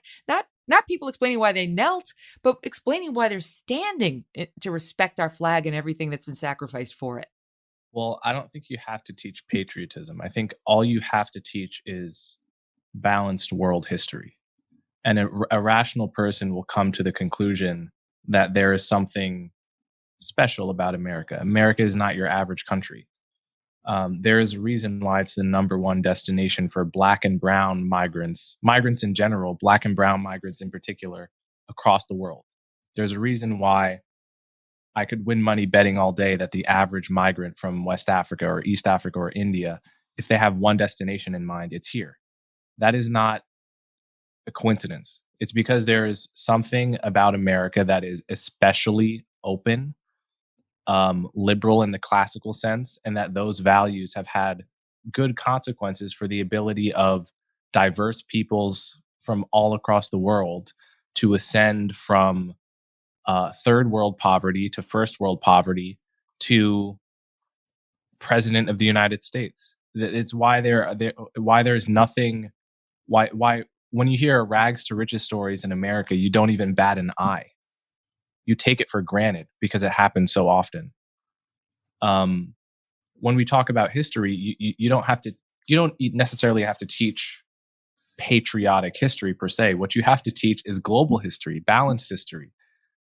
not people explaining why they knelt, but explaining why they're standing to respect our flag and everything that's been sacrificed for it. Well, I don't think you have to teach patriotism. I think all you have to teach is balanced world history. And a rational person will come to the conclusion that there is something special about America. America is not your average country. There is a reason why it's the number one destination for Black and brown migrants, migrants in general, Black and brown migrants in particular, across the world. There's a reason why I could win money betting all day that the average migrant from West Africa or East Africa or India, if they have one destination in mind, it's here. That is not a coincidence. It's because there is something about America that is especially open, liberal in the classical sense, and that those values have had good consequences for the ability of diverse peoples from all across the world to ascend from third world poverty to first world poverty to president of the United States. It's why why there's nothing, why when you hear rags to riches stories in America, you don't even bat an eye. You take it for granted because it happens so often. When we talk about history, you don't necessarily have to teach patriotic history per se. What you have to teach is global history, balanced history.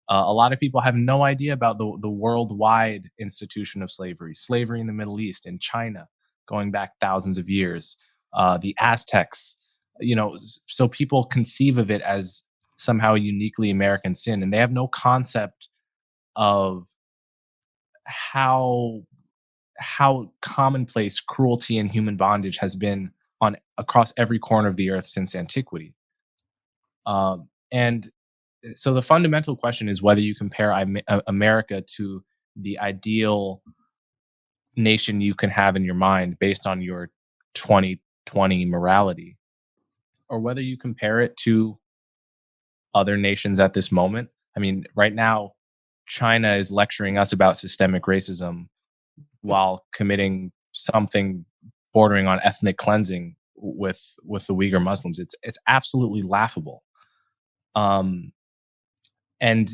A lot of people have no idea about the worldwide institution of slavery in the Middle East, in China, going back thousands of years, the Aztecs, so people conceive of it as somehow a uniquely American sin, and they have no concept of how commonplace cruelty and human bondage has been on across every corner of the earth since antiquity. And so the fundamental question is whether you compare America to the ideal nation you can have in your mind based on your 2020 morality, or whether you compare it to other nations at this moment. I mean, right now, China is lecturing us about systemic racism while committing something bordering on ethnic cleansing with the Uyghur Muslims. It's absolutely laughable. And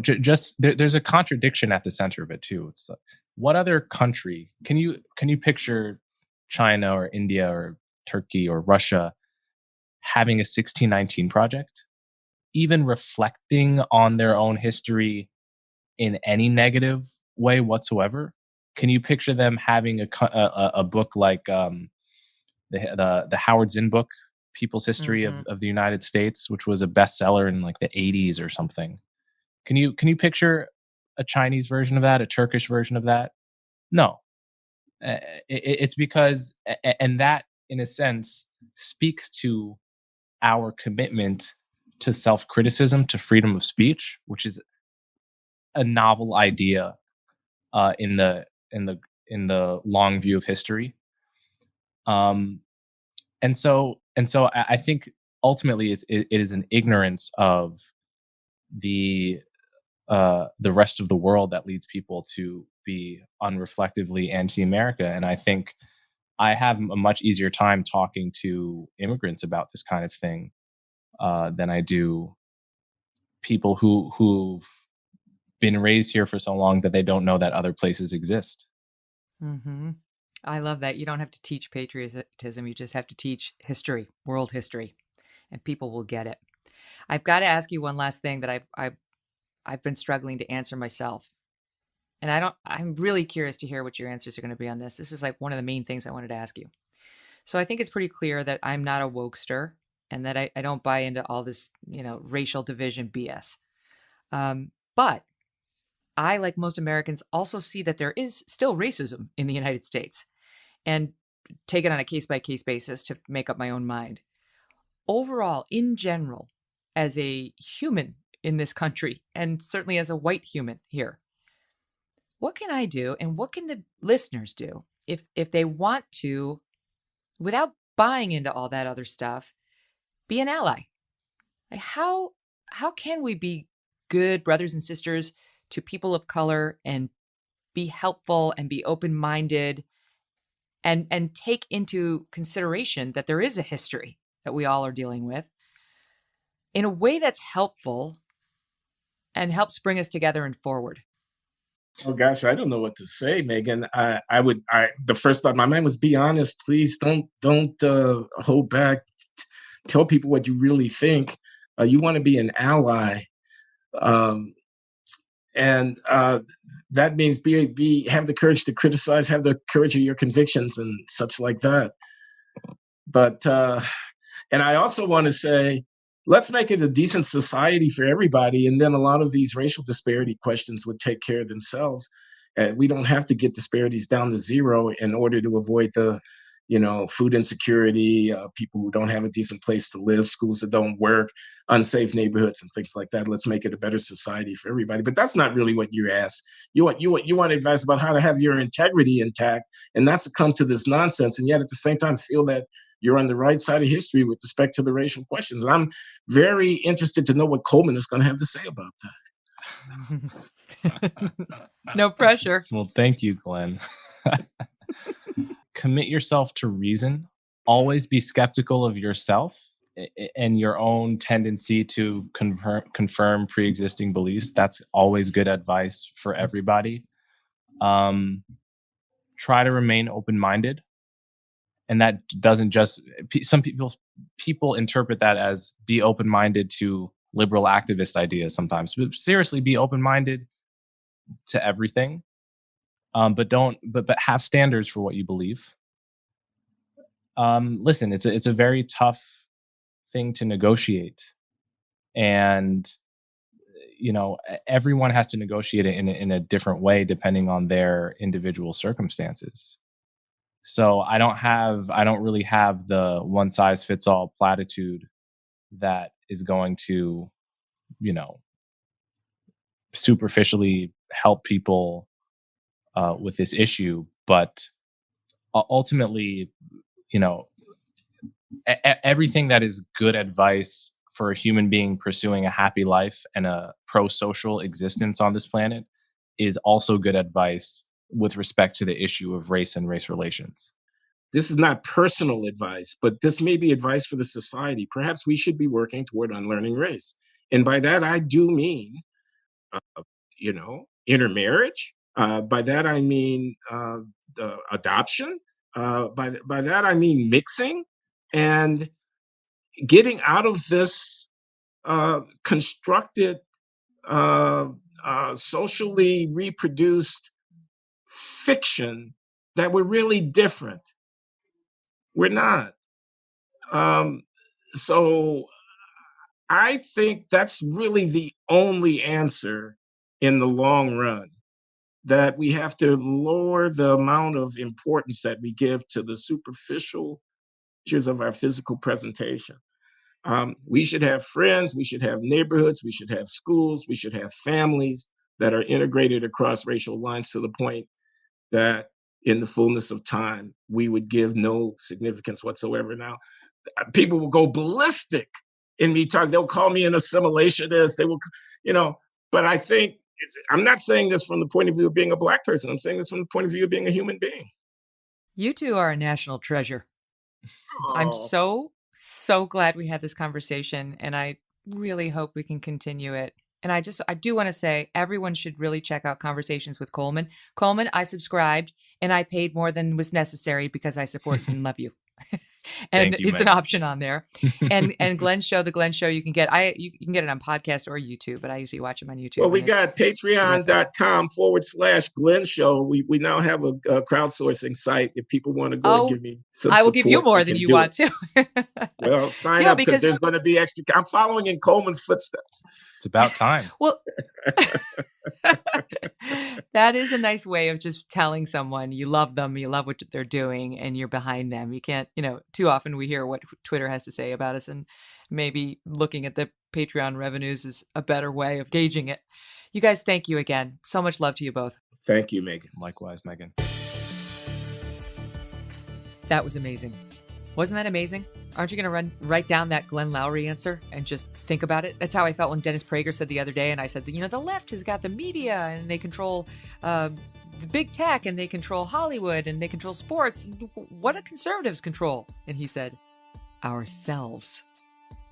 just there's a contradiction at the center of it too. It's like, what other country can you picture China or India or Turkey or Russia having a 1619 project, even reflecting on their own history in any negative way whatsoever? Can you picture them having a book like the Howard Zinn book, People's History of the United States, which was a bestseller in like the 80s or something? Can you picture a Chinese version of that, a Turkish version of that? No. It's because, and that in a sense speaks to our commitment to self-criticism, to freedom of speech, which is a novel idea in the long view of history. And so I think ultimately it is an ignorance of the rest of the world that leads people to be unreflectively anti-America. And I think I have a much easier time talking to immigrants about this kind of thing than I do people who've been raised here for so long that they don't know that other places exist. Mm-hmm. I love that. You don't have to teach patriotism. You just have to teach history, world history, and people will get it. I've got to ask you one last thing that I've been struggling to answer myself. And I'm really curious to hear what your answers are going to be on this. This is like one of the main things I wanted to ask you. So I think it's pretty clear that I'm not a wokester and that I don't buy into all this, racial division BS. But I, like most Americans, also see that there is still racism in the United States and take it on a case-by-case basis to make up my own mind. Overall, in general, as a human in this country, and certainly as a white human here, what can I do and what can the listeners do if they want to, without buying into all that other stuff, be an ally? Like how can we be good brothers and sisters to people of color and be helpful and be open-minded and take into consideration that there is a history that we all are dealing with in a way that's helpful and helps bring us together and forward? Oh gosh, I don't know what to say, Megyn. The first thought in my mind was, be honest, please. Don't hold back. Tell people what you really think. You want to be an ally. And that means have the courage to criticize, have the courage of your convictions and such like that. But and I also want to say, let's make it a decent society for everybody, and then a lot of these racial disparity questions would take care of themselves. We don't have to get disparities down to zero in order to avoid the, food insecurity, people who don't have a decent place to live, schools that don't work, unsafe neighborhoods, and things like that. Let's make it a better society for everybody. But that's not really what you ask. You want advice about how to have your integrity intact, and not succumb to this nonsense, and yet at the same time feel that you're on the right side of history with respect to the racial questions. And I'm very interested to know what Coleman is going to have to say about that. No pressure. Well, thank you, Glenn. Commit yourself to reason. Always be skeptical of yourself and your own tendency to confirm pre-existing beliefs. That's always good advice for everybody. Try to remain open-minded. And that doesn't just, some people interpret that as be open-minded to liberal activist ideas sometimes, but seriously, be open-minded to everything. But have standards for what you believe. Listen, it's a very tough thing to negotiate, and everyone has to negotiate it in a different way depending on their individual circumstances. So I don't really have the one size fits all platitude that is going to, superficially help people with this issue. But ultimately, everything that is good advice for a human being pursuing a happy life and a pro-social existence on this planet is also good advice with respect to the issue of race and race relations. This is not personal advice, but this may be advice for the society. Perhaps we should be working toward unlearning race. And by that, I do mean, intermarriage. By that, I mean adoption. By that, I mean mixing and getting out of this constructed, socially reproduced fiction that we're really different. We're not. So I think that's really the only answer in the long run, that we have to lower the amount of importance that we give to the superficial features of our physical presentation. We should have friends, we should have neighborhoods, we should have schools, we should have families that are integrated across racial lines to the point that in the fullness of time, we would give no significance whatsoever. Now, people will go ballistic in me talking. They'll call me an assimilationist. They will, but I think I'm not saying this from the point of view of being a Black person. I'm saying this from the point of view of being a human being. You two are a national treasure. Oh. I'm so glad we had this conversation, and I really hope we can continue it. And I do want to say everyone should really check out Conversations with Coleman. Coleman, I subscribed and I paid more than was necessary because I support and love you. And it's an option on there. And Glenn's show, the Glenn Show, you can get it on podcast or YouTube, but I usually watch them on YouTube. Well, we got patreon.com/Glenn Show. We now have a crowdsourcing site if people want to go and give me some support. I will give you more than you want to. Well, sign up because there's going to be extra. I'm following in Coleman's footsteps. It's about time. Well, that is a nice way of just telling someone you love them, you love what they're doing, and you're behind them. You can't, too often we hear what Twitter has to say about us, and maybe looking at the Patreon revenues is a better way of gauging it. You guys, thank you again. So much love to you both. Thank you, Megyn. Likewise, Megyn. That was amazing. Wasn't that amazing? Aren't you going to write down that Glenn Loury answer and just think about it? That's how I felt when Dennis Prager said the other day, and I said, the left has got the media, and they control the big tech, and they control Hollywood, and they control sports. What do conservatives control? And he said, ourselves.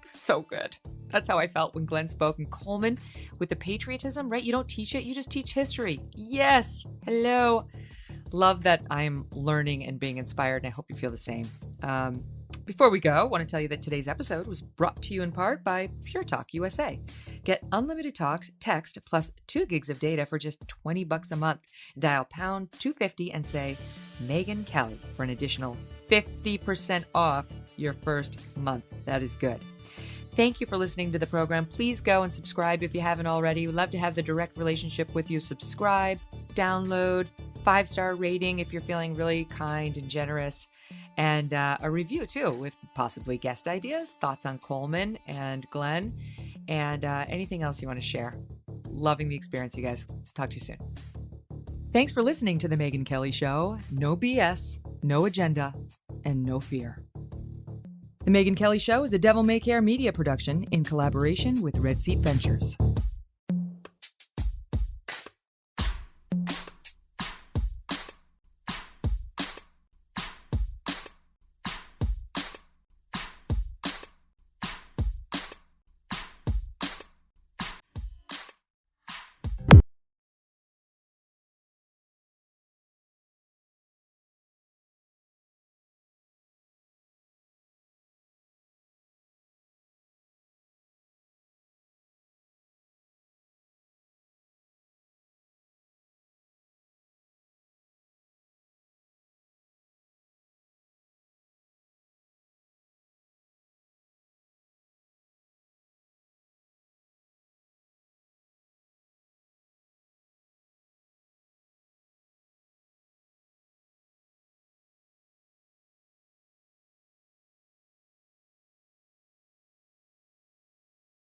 So good. That's how I felt when Glenn spoke. And Coleman, with the patriotism, right? You don't teach it, you just teach history. Yes. Hello. Love that I'm learning and being inspired, and I hope you feel the same. Before we go, I want to tell you that today's episode was brought to you in part by Pure Talk USA. Get unlimited talk, text, plus 2 gigs of data for just $20 a month. Dial pound 250 and say Megyn Kelly for an additional 50% off your first month. That is good. Thank you for listening to the program. Please go and subscribe if you haven't already. We'd love to have the direct relationship with you. Subscribe, download, 5-star rating if you're feeling really kind and generous, and a review too with possibly guest ideas, thoughts on Coleman and Glenn, and anything else you want to share. Loving the experience, you guys. Talk to you soon. Thanks for listening to The Megyn Kelly Show. No BS, no agenda, and no fear. The Megyn Kelly Show is a Devil May Care media production in collaboration with Red Seat Ventures.